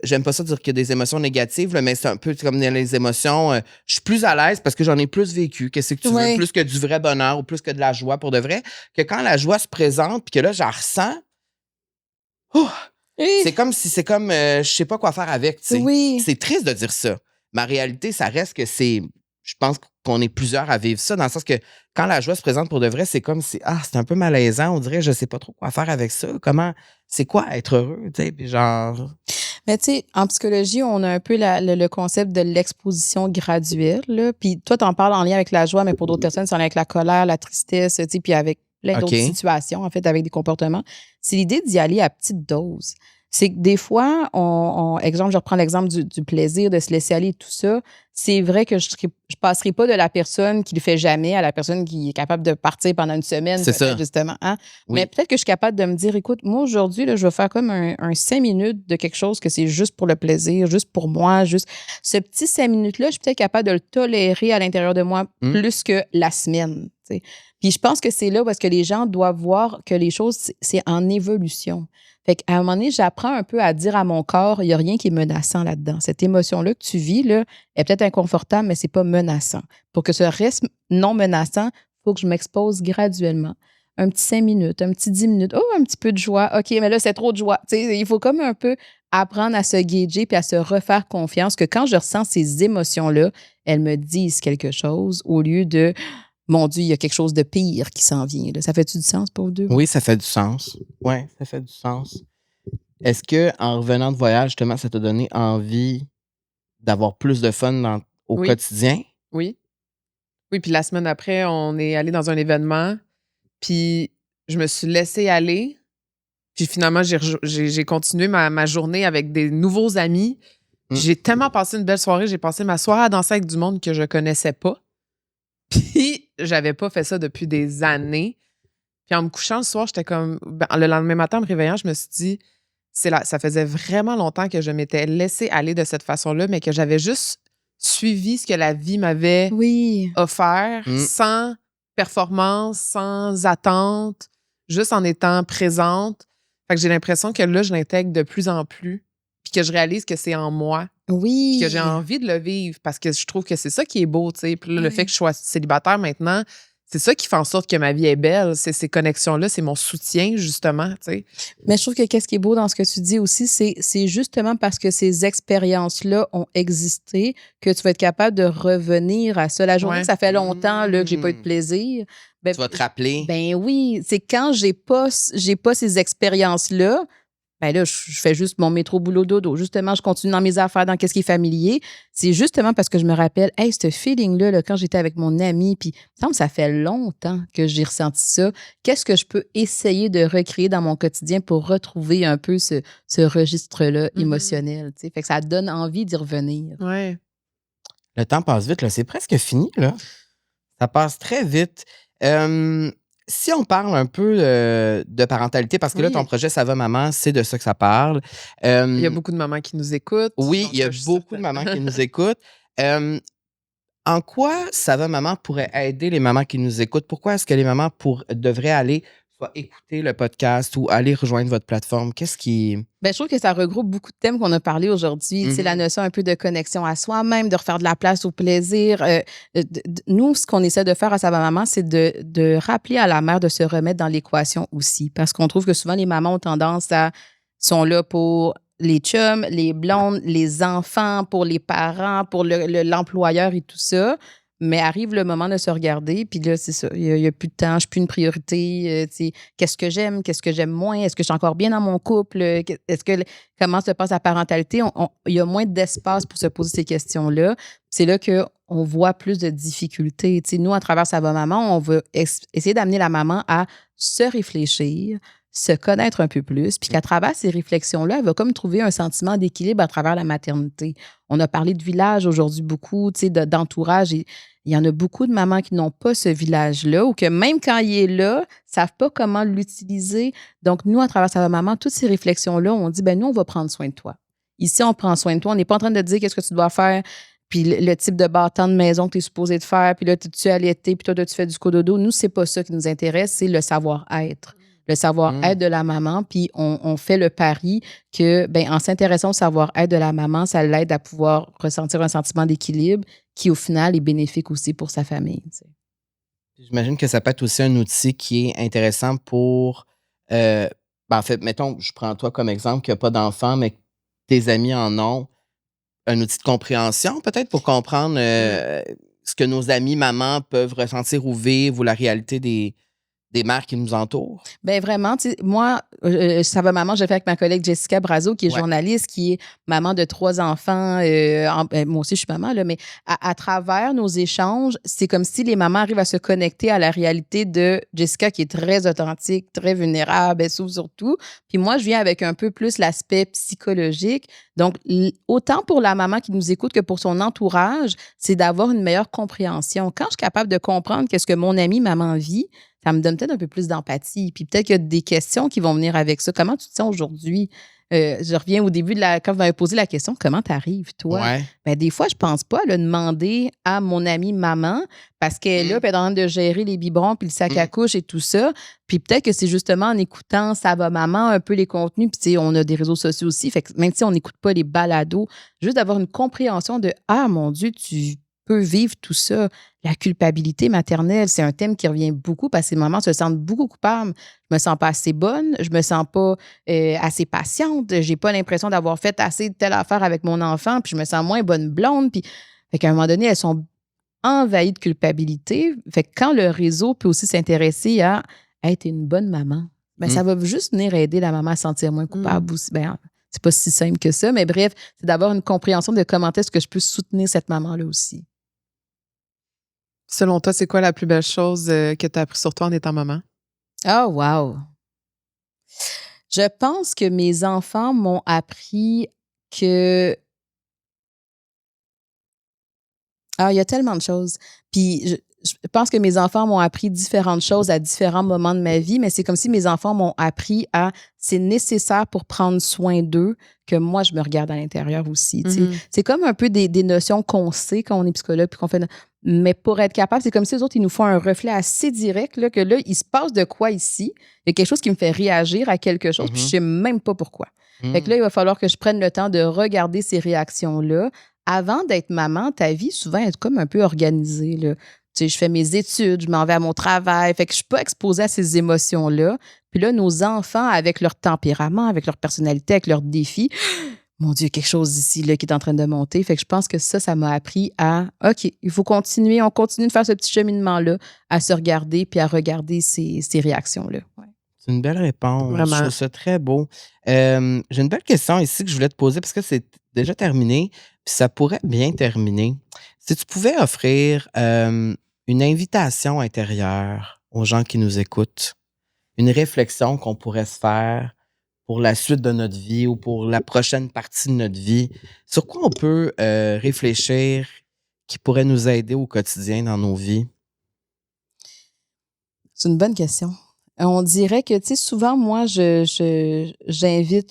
j'aime pas ça dire qu'il y a des émotions négatives, là, mais c'est un peu comme dans les émotions. Je suis plus à l'aise parce que j'en ai plus vécu. Qu'est-ce que tu veux? Plus que du vrai bonheur ou plus que de la joie pour de vrai. Que quand la joie se présente puis que là, j'en ressens... c'est comme si je sais pas quoi faire avec, tu sais. Oui. C'est triste de dire ça. Ma réalité, ça reste que je pense qu'on est plusieurs à vivre ça, dans le sens que quand la joie se présente pour de vrai, c'est comme si, c'est un peu malaisant. On dirait, je sais pas trop quoi faire avec ça. C'est quoi être heureux, tu sais, puis genre... Mais tu sais, en psychologie, on a un peu le concept de l'exposition graduelle, là. Puis toi, t'en parles en lien avec la joie, mais pour d'autres personnes, c'est en lien avec la colère, la tristesse, tu sais, puis avec plein d'autres situations, en fait, avec des comportements. C'est l'idée d'y aller à petite dose. C'est que des fois, exemple, je reprends l'exemple du plaisir, de se laisser aller, tout ça. C'est vrai que je passerai pas de la personne qui le fait jamais à la personne qui est capable de partir pendant une semaine, c'est ça. Justement. Hein? Oui. Mais peut-être que je suis capable de me dire, écoute, moi, aujourd'hui, là, je vais faire comme un 5 minutes de quelque chose que c'est juste pour le plaisir, juste pour moi, juste... Ce petit 5 minutes-là, je suis peut-être capable de le tolérer à l'intérieur de moi plus que la semaine, tu sais. Puis je pense que c'est là parce que les gens doivent voir que les choses, c'est en évolution. Fait qu'à un moment donné, j'apprends un peu à dire à mon corps, il n'y a rien qui est menaçant là-dedans. Cette émotion-là que tu vis, là, est peut-être inconfortable, mais c'est pas menaçant. Pour que ce reste non menaçant, il faut que je m'expose graduellement. Un petit 5 minutes, un petit 10 minutes. Oh, un petit peu de joie. OK, mais là, c'est trop de joie. T'sais, il faut comme un peu apprendre à se gager puis à se refaire confiance que quand je ressens ces émotions-là, elles me disent quelque chose au lieu de... Mon Dieu, il y a quelque chose de pire qui s'en vient. Là. Ça fait-tu du sens pour vous deux? Oui, ça fait du sens. Oui, ça fait du sens. Est-ce que en revenant de voyage, justement, ça t'a donné envie d'avoir plus de fun au quotidien? Oui. Oui, puis la semaine après, on est allé dans un événement, puis je me suis laissée aller. Puis finalement, j'ai continué ma journée avec des nouveaux amis. J'ai tellement passé une belle soirée. J'ai passé ma soirée à danser avec du monde que je connaissais pas. Puis j'avais pas fait ça depuis des années. Puis en me couchant le soir, j'étais comme... le lendemain matin, en me réveillant, je me suis dit, ça faisait vraiment longtemps que je m'étais laissée aller de cette façon-là, mais que j'avais juste suivi ce que la vie m'avait offert, sans performance, sans attente, juste en étant présente. Fait que j'ai l'impression que là, je l'intègre de plus en plus, puis que je réalise que c'est en moi. Oui. Puis que j'ai envie de le vivre parce que je trouve que c'est ça qui est beau, tu sais. Puis là, le fait que je sois célibataire maintenant, c'est ça qui fait en sorte que ma vie est belle. C'est ces connexions-là, c'est mon soutien, justement, tu sais. Mais je trouve que qu'est-ce qui est beau dans ce que tu dis aussi, c'est justement parce que ces expériences-là ont existé que tu vas être capable de revenir à ça. La journée que ça fait longtemps là, que j'ai pas eu de plaisir. Ben, tu vas te rappeler. Ben oui. C'est quand j'ai pas ces expériences-là, ben là, je fais juste mon métro boulot dodo. Justement, je continue dans mes affaires, dans qu'est-ce qui est familier. C'est justement parce que je me rappelle, hey, ce feeling-là, là, quand j'étais avec mon ami, puis ça fait longtemps que j'ai ressenti ça. Qu'est-ce que je peux essayer de recréer dans mon quotidien pour retrouver un peu ce registre-là émotionnel, tu sais? Fait que ça donne envie d'y revenir. Ouais. Le temps passe vite, là. C'est presque fini, là. Ça passe très vite. Si on parle un peu de parentalité, parce que là, ton projet Ça va, maman, c'est de ça que ça parle. Il y a beaucoup de mamans qui nous écoutent. Oui, il y a beaucoup de mamans qui nous écoutent. En quoi Ça va, maman pourrait aider les mamans qui nous écoutent? Pourquoi est-ce que les mamans devraient aller soit écouter le podcast ou aller rejoindre votre plateforme? Qu'est-ce qui... Ben, je trouve que ça regroupe beaucoup de thèmes qu'on a parlé aujourd'hui. C'est la notion un peu de connexion à soi-même, de refaire de la place au plaisir. Nous, ce qu'on essaie de faire à Ça va, maman, c'est de rappeler à la mère de se remettre dans l'équation aussi. Parce qu'on trouve que souvent, les mamans ont tendance sont là pour les chums, les blondes, les enfants, pour les parents, pour l'employeur et tout ça. Mais arrive le moment de se regarder, puis là, c'est ça. Il n'y a plus de temps, je suis plus une priorité. Qu'est-ce que j'aime moins? Est-ce que je suis encore bien dans mon couple? Comment se passe la parentalité? Il y a moins d'espace pour se poser ces questions-là. C'est là qu'on voit plus de difficultés. Nous, à travers Ça va, maman, on va essayer d'amener la maman à se réfléchir, se connaître un peu plus, puis qu'à travers ces réflexions-là, elle va comme trouver un sentiment d'équilibre à travers la maternité. On a parlé de village aujourd'hui beaucoup, d'entourage. Et il y en a beaucoup de mamans qui n'ont pas ce village-là ou que même quand il est là, ne savent pas comment l'utiliser. Donc, nous, à travers Ça va, maman, toutes ces réflexions-là, on dit, nous, on va prendre soin de toi. Ici, on prend soin de toi. On n'est pas en train de te dire qu'est-ce que tu dois faire, puis le type de bâton de maison que tu es supposé de faire, puis là, tu allaité, puis toi, tu fais du cododo. Nous, c'est pas ça qui nous intéresse, c'est le savoir-être. Le savoir-être de la maman, puis on fait le pari que, ben, en s'intéressant au savoir-être de la maman, ça l'aide à pouvoir ressentir un sentiment d'équilibre qui, au final, est bénéfique aussi pour sa famille. T'sais. J'imagine que ça peut être aussi un outil qui est intéressant pour... ben, en fait, mettons, je prends toi comme exemple qui n'a pas d'enfant, mais que tes amis en ont. Un outil de compréhension, peut-être, pour comprendre ce que nos amis mamans peuvent ressentir ou vivre, ou la réalité des mères qui nous entourent? Bien, vraiment, tu sais, moi, Ça va maman, j'ai fait avec ma collègue Jessica Brazo, qui est journaliste, qui est maman de 3 enfants. Moi aussi, je suis maman, là, mais à travers nos échanges, c'est comme si les mamans arrivent à se connecter à la réalité de Jessica, qui est très authentique, très vulnérable, elle souffre surtout. Puis moi, je viens avec un peu plus l'aspect psychologique. Donc, autant pour la maman qui nous écoute que pour son entourage, c'est d'avoir une meilleure compréhension. Quand je suis capable de comprendre qu'est-ce que mon amie maman vit, ça me donne peut-être un peu plus d'empathie. Puis peut-être qu'il y a des questions qui vont venir avec ça. Comment tu te sens aujourd'hui? Je reviens au début quand vous m'avez posé la question, comment t'arrives, toi? Ouais. Ben, des fois, je pense pas à le demander à mon amie maman parce qu'elle est là, puis elle est en train de gérer les biberons, puis le sac à couche et tout ça. Puis peut-être que c'est justement en écoutant Ça va maman, un peu les contenus. Puis tu sais, on a des réseaux sociaux aussi. Fait que même si on n'écoute pas les balados, juste d'avoir une compréhension de « Ah, mon Dieu, tu peut vivre tout ça. La culpabilité maternelle, c'est un thème qui revient beaucoup parce que les mamans se sentent beaucoup coupables. Je me sens pas assez bonne, je me sens pas assez patiente, j'ai pas l'impression d'avoir fait assez de telle affaire avec mon enfant, puis je me sens moins bonne blonde. Puis, fait qu'à un moment donné, elles sont envahies de culpabilité. Fait que quand le réseau peut aussi s'intéresser à être une bonne maman, ben, ça va juste venir aider la maman à se sentir moins coupable aussi. Ben, c'est pas si simple que ça, mais bref, c'est d'avoir une compréhension de comment est-ce que je peux soutenir cette maman-là aussi. Selon toi, c'est quoi la plus belle chose que tu as appris sur toi en étant maman? Oh, wow! Je pense que mes enfants m'ont appris que... Ah, il y a tellement de choses. Puis je pense que mes enfants m'ont appris différentes choses à différents moments de ma vie, mais c'est comme si mes enfants m'ont appris à c'est nécessaire pour prendre soin d'eux que moi, je me regarde à l'intérieur aussi. C'est comme un peu des notions qu'on sait quand on est psychologue puis qu'on fait... Mais pour être capable, c'est comme si les autres, ils nous font un reflet assez direct là, que là, il se passe de quoi ici? Il y a quelque chose qui me fait réagir à quelque chose, puis je sais même pas pourquoi. Fait que là, il va falloir que je prenne le temps de regarder ces réactions-là. Avant d'être maman, ta vie, souvent, est comme un peu organisée. Là. Tu sais, je fais mes études, je m'en vais à mon travail. Fait que je suis pas exposée à ces émotions-là. Puis là, nos enfants, avec leur tempérament, avec leur personnalité, avec leurs défis, mon Dieu, quelque chose ici là, qui est en train de monter. Fait que je pense que ça m'a appris à, OK, il faut continuer, on continue de faire ce petit cheminement-là, à se regarder puis à regarder ces réactions-là. Ouais. C'est une belle réponse. Vraiment. Je trouve ça très beau. J'ai une belle question ici que je voulais te poser parce que c'est déjà terminé, puis ça pourrait bien terminer. Si tu pouvais offrir une invitation intérieure aux gens qui nous écoutent, une réflexion qu'on pourrait se faire pour la suite de notre vie ou pour la prochaine partie de notre vie, sur quoi on peut réfléchir qui pourrait nous aider au quotidien dans nos vies? C'est une bonne question. On dirait que, tu sais, souvent, moi, j'invite,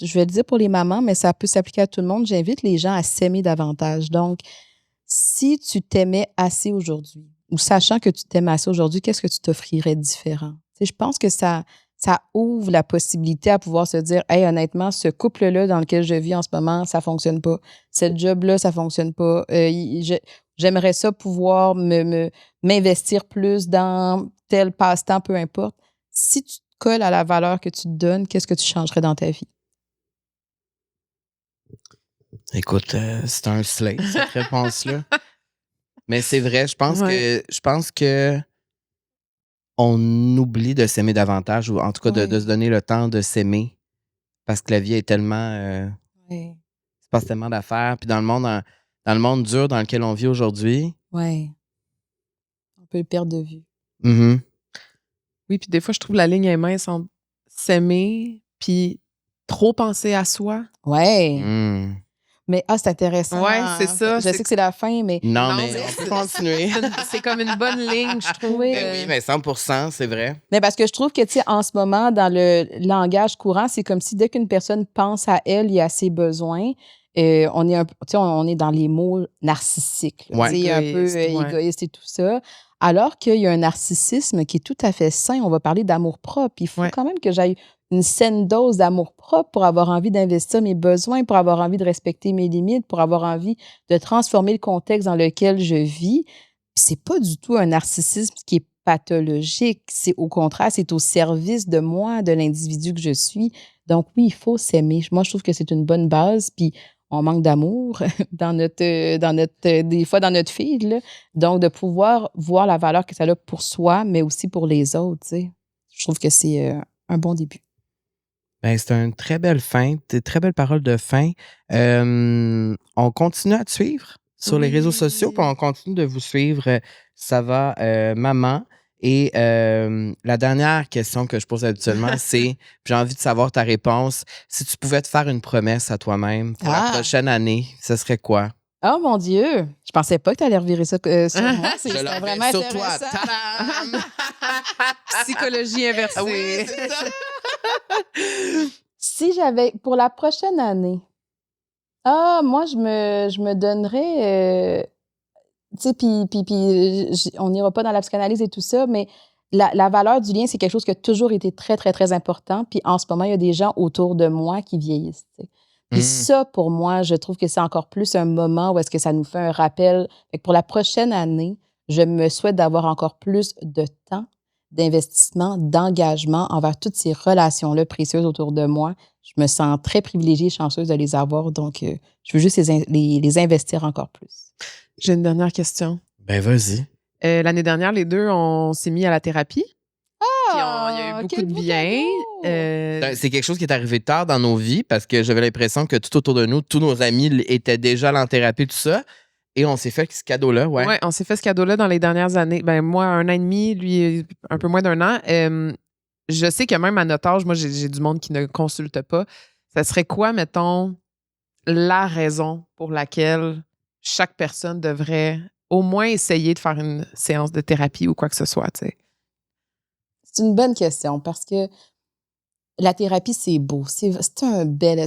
je vais le dire pour les mamans, mais ça peut s'appliquer à tout le monde, j'invite les gens à s'aimer davantage. Donc, si tu t'aimais assez aujourd'hui, ou sachant que tu t'aimes assez aujourd'hui, qu'est-ce que tu t'offrirais de différent? Tu sais, je pense que ça ouvre la possibilité à pouvoir se dire, hey, honnêtement, ce couple-là dans lequel je vis en ce moment, ça fonctionne pas. Cette job-là, ça fonctionne pas. J'aimerais ça pouvoir m'investir plus dans tel passe-temps, peu importe. Si tu te colles à la valeur que tu te donnes, qu'est-ce que tu changerais dans ta vie? Écoute, c'est un slate, cette réponse-là. Mais c'est vrai, je pense que on oublie de s'aimer davantage, ou en tout cas de se donner le temps de s'aimer, parce que la vie est tellement... il se passe tellement d'affaires. Puis dans le monde dur dans lequel on vit aujourd'hui... Oui. On peut le perdre de vue. Mm-hmm. Oui, puis des fois, je trouve la ligne est mince entre s'aimer puis trop penser à soi. Oui. Mm. Mais c'est intéressant. Oui, c'est ça. Je sais que c'est la fin, mais... Non, mais on peut continuer. C'est comme une bonne ligne, je trouve. Oui. Oui, mais 100%, c'est vrai. Mais parce que je trouve que, tu sais, en ce moment, dans le langage courant, c'est comme si dès qu'une personne pense à elle et à ses besoins, on est dans les mots narcissiques, un peu égoïste et tout ça. Alors qu'il y a un narcissisme qui est tout à fait sain. On va parler d'amour-propre. Il faut quand même que j'aille une saine dose d'amour-propre pour avoir envie d'investir mes besoins, pour avoir envie de respecter mes limites, pour avoir envie de transformer le contexte dans lequel je vis. C'est pas du tout un narcissisme qui est pathologique. C'est au contraire, c'est au service de moi, de l'individu que je suis. Donc oui, il faut s'aimer. Moi, je trouve que c'est une bonne base. Puis on manque d'amour des fois dans notre feed, là. Donc, de pouvoir voir la valeur que ça a pour soi, mais aussi pour les autres, tu sais. Je trouve que c'est un bon début. Ben, c'est une très belle fin, des très belles paroles de fin. On continue à te suivre sur les réseaux sociaux, puis on continue de vous suivre. Ça va, maman. Et la dernière question que je pose habituellement, c'est, j'ai envie de savoir ta réponse. Si tu pouvais te faire une promesse à toi-même pour la prochaine année, ce serait quoi? Oh mon Dieu! Je pensais pas que tu allais revirer ça sur moi. C'est vraiment sur toi. Psychologie inversée. Oui, c'est ça. Si j'avais, pour la prochaine année, moi, je me donnerais... tu sais, puis on n'ira pas dans la psychanalyse et tout ça, mais la valeur du lien, c'est quelque chose qui a toujours été très, très, très important. Puis en ce moment, il y a des gens autour de moi qui vieillissent. Tu sais. Puis ça, pour moi, je trouve que c'est encore plus un moment où est-ce que ça nous fait un rappel. Fait que pour la prochaine année, je me souhaite d'avoir encore plus de temps, d'investissement, d'engagement envers toutes ces relations-là précieuses autour de moi. Je me sens très privilégiée et chanceuse de les avoir. Donc, je veux juste les investir encore plus. J'ai une dernière question. Ben, vas-y. L'année dernière, les deux, on s'est mis à la thérapie. Il y a eu beaucoup de bien. C'est quelque chose qui est arrivé tard dans nos vies parce que j'avais l'impression que tout autour de nous, tous nos amis étaient déjà allés en thérapie, tout ça. Et on s'est fait ce cadeau-là, ouais. Oui, on s'est fait ce cadeau-là dans les dernières années. Ben, moi, 1 an et demi, lui, un peu moins d'1 an. Je sais que même à notre âge, moi, j'ai du monde qui ne consulte pas. Ça serait quoi, mettons, la raison pour laquelle chaque personne devrait au moins essayer de faire une séance de thérapie ou quoi que ce soit, tu sais? C'est une bonne question parce que la thérapie, c'est beau. C'est un bel...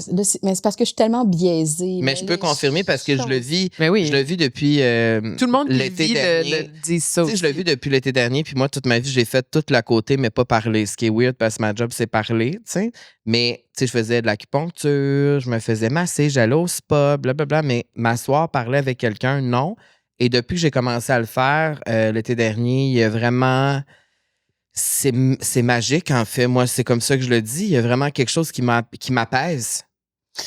mais c'est parce que je suis tellement biaisée. Mais je peux confirmer parce que je le vis. Mais oui. Je le vis depuis tout le monde qui l'été vit dernier. dit ça aussi. Je le vis depuis l'été dernier. Puis moi, toute ma vie, j'ai fait tout l'à côté, mais pas parler. Ce qui est weird parce que ma job, c'est parler, tu sais. Mais, tu sais, je faisais de l'acupuncture, je me faisais masser, j'allais au spa, blablabla. Mais m'asseoir, parler avec quelqu'un, non. Et depuis que j'ai commencé à le faire l'été dernier, il y a vraiment... C'est magique, en fait. Moi, c'est comme ça que je le dis. Il y a vraiment quelque chose qui m'apaise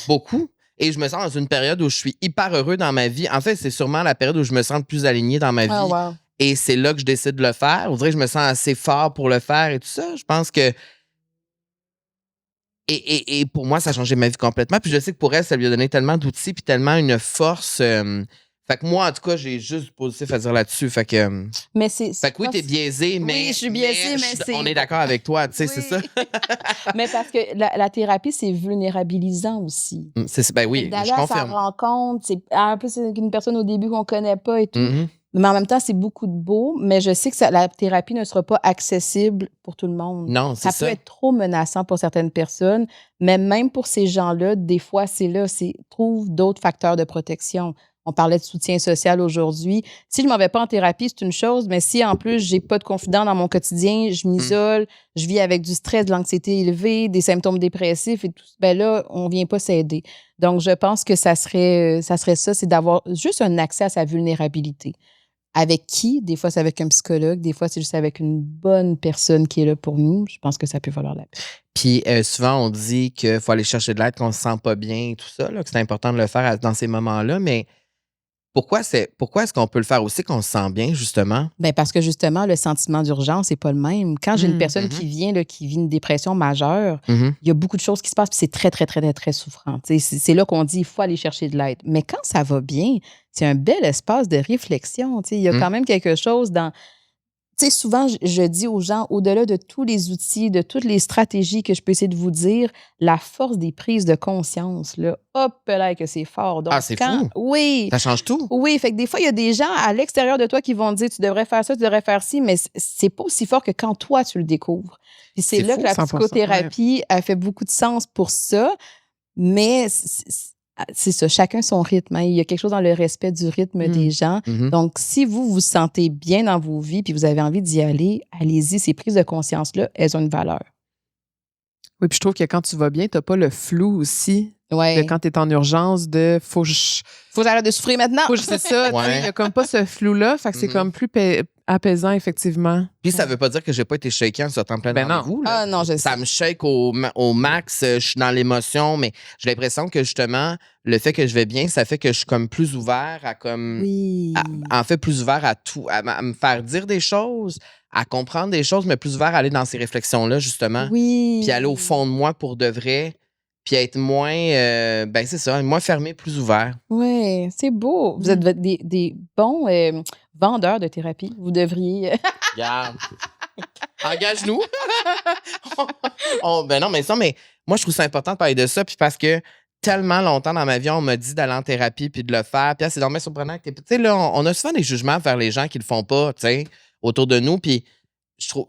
beaucoup. Et je me sens dans une période où je suis hyper heureux dans ma vie. En fait, c'est sûrement la période où je me sens le plus aligné dans ma vie. Oh, wow. Et c'est là que je décide de le faire. On dirait que je me sens assez fort pour le faire et tout ça. Je pense que... Et pour moi, ça a changé ma vie complètement. Puis je sais que pour elle, ça lui a donné tellement d'outils puis tellement une force... Fait que moi, en tout cas, j'ai juste du positif à dire là-dessus. Fait que... Mais fait que oui, t'es biaisé, mais... Oui, je suis biaisée, mais c'est... On est d'accord avec toi, tu sais, oui. c'est ça? Mais parce que la thérapie, c'est vulnérabilisant aussi. Ben oui, je confirme. D'aller à sa rencontre, un peu c'est une personne au début qu'on connaît pas et tout. Mm-hmm. Mais en même temps, c'est beaucoup de beau. Mais je sais que la thérapie ne sera pas accessible pour tout le monde. Non, c'est ça. Ça peut être trop menaçant pour certaines personnes. Mais même pour ces gens-là, des fois, trouve d'autres facteurs de protection. On parlait de soutien social aujourd'hui. Si je m'en vais pas en thérapie, c'est une chose, mais si en plus, j'ai pas de confident dans mon quotidien, je m'isole, je vis avec du stress, de l'anxiété élevée, des symptômes dépressifs et tout, ben là, on vient pas s'aider. Donc, je pense que ça serait ça, c'est d'avoir juste un accès à sa vulnérabilité. Avec qui? Des fois, c'est avec un psychologue. Des fois, c'est juste avec une bonne personne qui est là pour nous. Je pense que ça peut valoir la peine. Puis souvent, on dit qu'il faut aller chercher de l'aide quand on se sent pas bien et tout ça, là, que c'est important de le faire dans ces moments-là, mais pourquoi est-ce qu'on peut le faire aussi quand on se sent bien, justement? Bien, parce que justement, le sentiment d'urgence n'est pas le même. Quand j'ai une personne qui vit une dépression majeure, il y a beaucoup de choses qui se passent, puis c'est très, très, très, très, très souffrant. C'est là qu'on dit qu'il faut aller chercher de l'aide. Mais quand ça va bien, c'est un bel espace de réflexion. Il y a quand même quelque chose dans... Tu sais, souvent, je dis aux gens, au-delà de tous les outils, de toutes les stratégies que je peux essayer de vous dire, la force des prises de conscience, là, hop là, que c'est fort. Donc, c'est fou. Oui. Ça change tout. Oui, fait que des fois, il y a des gens à l'extérieur de toi qui vont te dire, tu devrais faire ça, tu devrais faire ci, mais c'est pas aussi fort que quand toi, tu le découvres. Puis c'est là que la psychothérapie a fait beaucoup de sens pour ça, mais c'est ça, chacun son rythme. Hein. Il y a quelque chose dans le respect du rythme des gens. Donc, si vous vous sentez bien dans vos vies puis vous avez envie d'y aller, allez-y. Ces prises de conscience-là, elles ont une valeur. Oui, puis je trouve que quand tu vas bien, tu n'as pas le flou aussi. Ouais. Quand tu es en urgence de faut que j'arrête de souffrir maintenant. C'est ça. Il n'y a comme pas ce flou-là. Fait que c'est comme plus apaisant, effectivement. Puis ça veut pas dire que j'ai pas été shaké en sortant plein de rendez-vous. Ah non, je sais. Ça me shake au max. Je suis dans l'émotion, mais j'ai l'impression que justement, le fait que je vais bien, ça fait que je suis comme plus ouvert à comme. Oui. En fait, plus ouvert à tout, à me faire dire des choses, à comprendre des choses, mais plus ouvert à aller dans ces réflexions-là, justement. Oui. Puis aller au fond de moi pour de vrai. Puis être moins, c'est ça, moins fermé, plus ouvert. Oui, c'est beau. Vous êtes des bons vendeurs de thérapie. Vous devriez. Regarde. Engage-nous. Ben non, mais moi, je trouve ça important de parler de ça. Puis parce que tellement longtemps dans ma vie, on m'a dit d'aller en thérapie puis de le faire. Puis là, c'est normal surprenant que tu sais, là, on a souvent des jugements vers les gens qui le font pas, tu sais, autour de nous. Puis je trouve.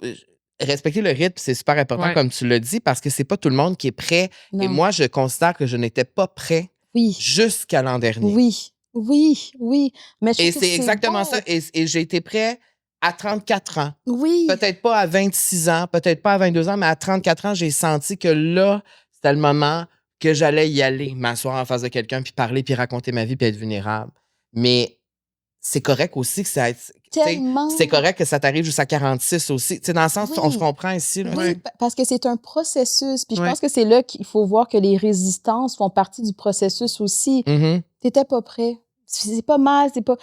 Respecter le rythme, c'est super important, comme tu l'as dit, parce que c'est pas tout le monde qui est prêt. Non. Et moi, je considère que je n'étais pas prêt jusqu'à l'an dernier. Oui. Mais et c'est exactement ça. Et j'ai été prêt à 34 ans. Oui. Peut-être pas à 26 ans, peut-être pas à 22 ans, mais à 34 ans, j'ai senti que là, c'était le moment que j'allais y aller, m'asseoir en face de quelqu'un, puis parler, puis raconter ma vie, puis être vulnérable. Mais c'est correct aussi que ça... C'est correct que ça t'arrive jusqu'à 46 aussi. T'sais, dans le sens, on se comprend ici. Là. Oui, parce que c'est un processus. Puis je pense que c'est là qu'il faut voir que les résistances font partie du processus aussi. T'étais pas prêt. C'est pas mal, c'est pas...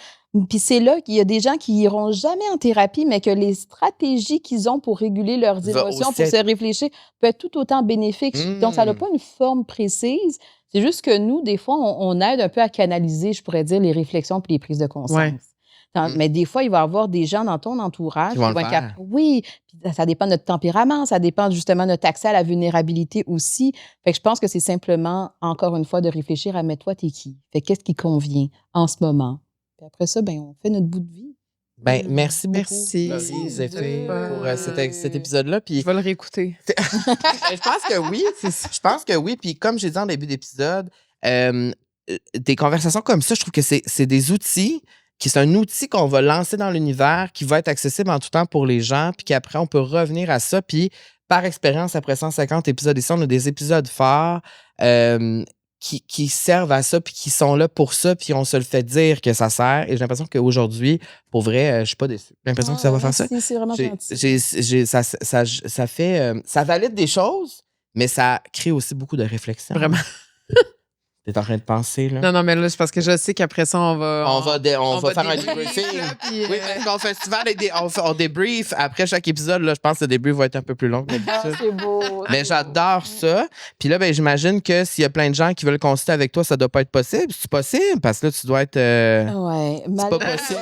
Puis c'est là qu'il y a des gens qui iront jamais en thérapie, mais que les stratégies qu'ils ont pour réguler leurs émotions, pour se réfléchir, peut être tout autant bénéfiques. Donc, ça n'a pas une forme précise. C'est juste que nous, des fois, on aide un peu à canaliser, je pourrais dire, les réflexions puis les prises de conscience. Mais des fois, il va y avoir des gens dans ton entourage qui vont être capables. Oui, puis ça dépend de notre tempérament, ça dépend justement de notre accès à la vulnérabilité aussi. Fait que je pense que c'est simplement, encore une fois, de réfléchir à « mais toi, t'es qui? » Fait qu'est-ce qui convient en ce moment? Puis après ça, on fait notre bout de vie. Merci beaucoup. Merci. Pour cet épisode-là. Puis je vais le réécouter. Je pense que oui. Je pense que oui. Puis comme j'ai dit en début d'épisode, des conversations comme ça, je trouve que c'est des outils. C'est un outil qu'on va lancer dans l'univers, qui va être accessible en tout temps pour les gens, puis qu'après, on peut revenir à ça. Puis, par expérience, après 150 épisodes, ici, on a des épisodes forts qui servent à ça, puis qui sont là pour ça, puis on se le fait dire que ça sert. Et j'ai l'impression qu'aujourd'hui, pour vrai, je suis pas déçue. J'ai l'impression que ça va faire ça. C'est vraiment gentil. Ça valide des choses, mais ça crée aussi beaucoup de réflexion. Vraiment. T'es en train de penser, là? Non, mais là, c'est parce que je sais qu'après ça, on va faire un debriefing. Oui, parce qu'au festival, on débrief. Après chaque épisode, là, je pense que le débrief va être un peu plus long que d'habitude. C'est beau. Mais j'adore ça. Puis là, j'imagine que s'il y a plein de gens qui veulent consulter avec toi, ça doit pas être possible. C'est possible, parce que là, tu dois être... c'est pas possible.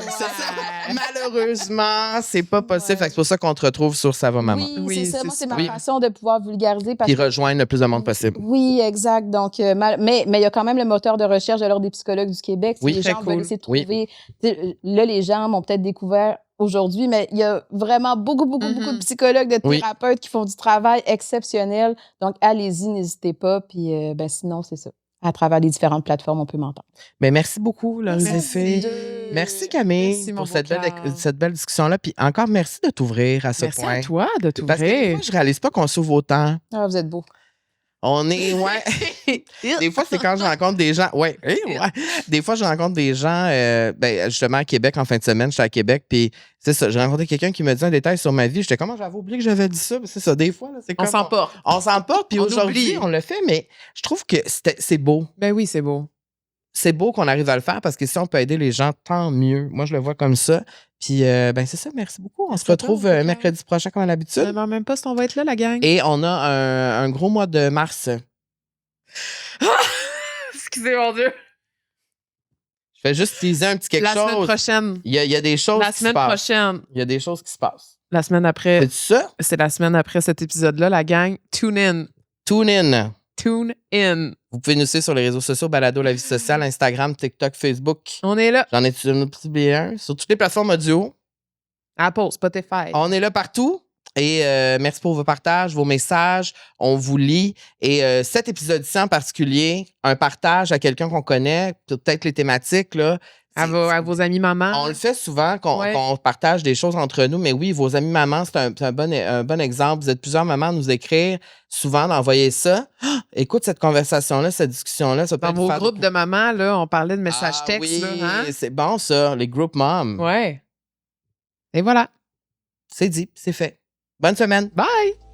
Malheureusement, c'est pas possible. Fait que c'est pour ça qu'on te retrouve sur Ça va, maman. Oui, c'est ça. Moi, c'est ma façon de pouvoir vulgariser. Puis rejoindre le plus de monde possible. Oui, exact. Donc, mais il y a quand même le moteur de recherche de l'Ordre des psychologues du Québec. Si les gens veulent essayer de trouver... Là, les gens m'ont peut-être découvert aujourd'hui, mais il y a vraiment beaucoup de psychologues, de thérapeutes qui font du travail exceptionnel. Donc, allez-y, n'hésitez pas. Puis, sinon, c'est ça. À travers les différentes plateformes, on peut m'entendre. Mais merci beaucoup, Laurie Zéphé. Merci, Camille, pour cette belle discussion-là. Puis encore, merci de t'ouvrir à ce point. Merci à toi de t'ouvrir. Parce que des fois, je réalise pas qu'on s'ouvre autant. Ah, vous êtes beau. On est, Des fois, c'est quand je rencontre des gens. Des fois, je rencontre des gens, justement, à Québec, en fin de semaine, j'étais à Québec, puis c'est ça, j'ai rencontré quelqu'un qui me dit un détail sur ma vie. J'étais comment j'avais oublié que j'avais dit ça. C'est ça, des fois, là, c'est comme. On s'emporte, puis aujourd'hui, on le fait, mais je trouve que c'est beau. Ben oui, c'est beau. C'est beau qu'on arrive à le faire parce que si on peut aider les gens, tant mieux. Moi, je le vois comme ça. Puis, c'est ça, merci beaucoup. On se retrouve mercredi prochain, comme à l'habitude. Même pas si on va être là, la gang. Et on a un gros mois de mars. Excusez, mon Dieu. Je fais juste teaser un petit quelque chose. La semaine prochaine. Il y a des choses qui se passent. La semaine prochaine. Il y a des choses qui se passent. La semaine après. C'est ça? C'est la semaine après cet épisode-là, la gang. Tune in. Tune in. Tune in. Vous pouvez nous suivre sur les réseaux sociaux, Balado La Vie Sociale, Instagram, TikTok, Facebook. On est là. J'en ai publié un. Sur toutes les plateformes audio. Apple, Spotify. On est là partout. Et merci pour vos partages, vos messages. On vous lit. Et cet épisode-ci en particulier, un partage à quelqu'un qu'on connaît, peut-être les thématiques, là. À vos amis mamans. On le fait souvent qu'on partage des choses entre nous, mais oui, vos amis mamans, c'est un bon exemple. Vous êtes plusieurs mamans à nous écrire, souvent d'envoyer ça. Ah, écoute cette conversation-là, cette discussion-là. Ça peut dans vos groupes de mamans, là, on parlait de messages textes. Oui, là, hein? c'est bon ça, les group moms. Ouais. Et voilà. C'est dit, c'est fait. Bonne semaine. Bye!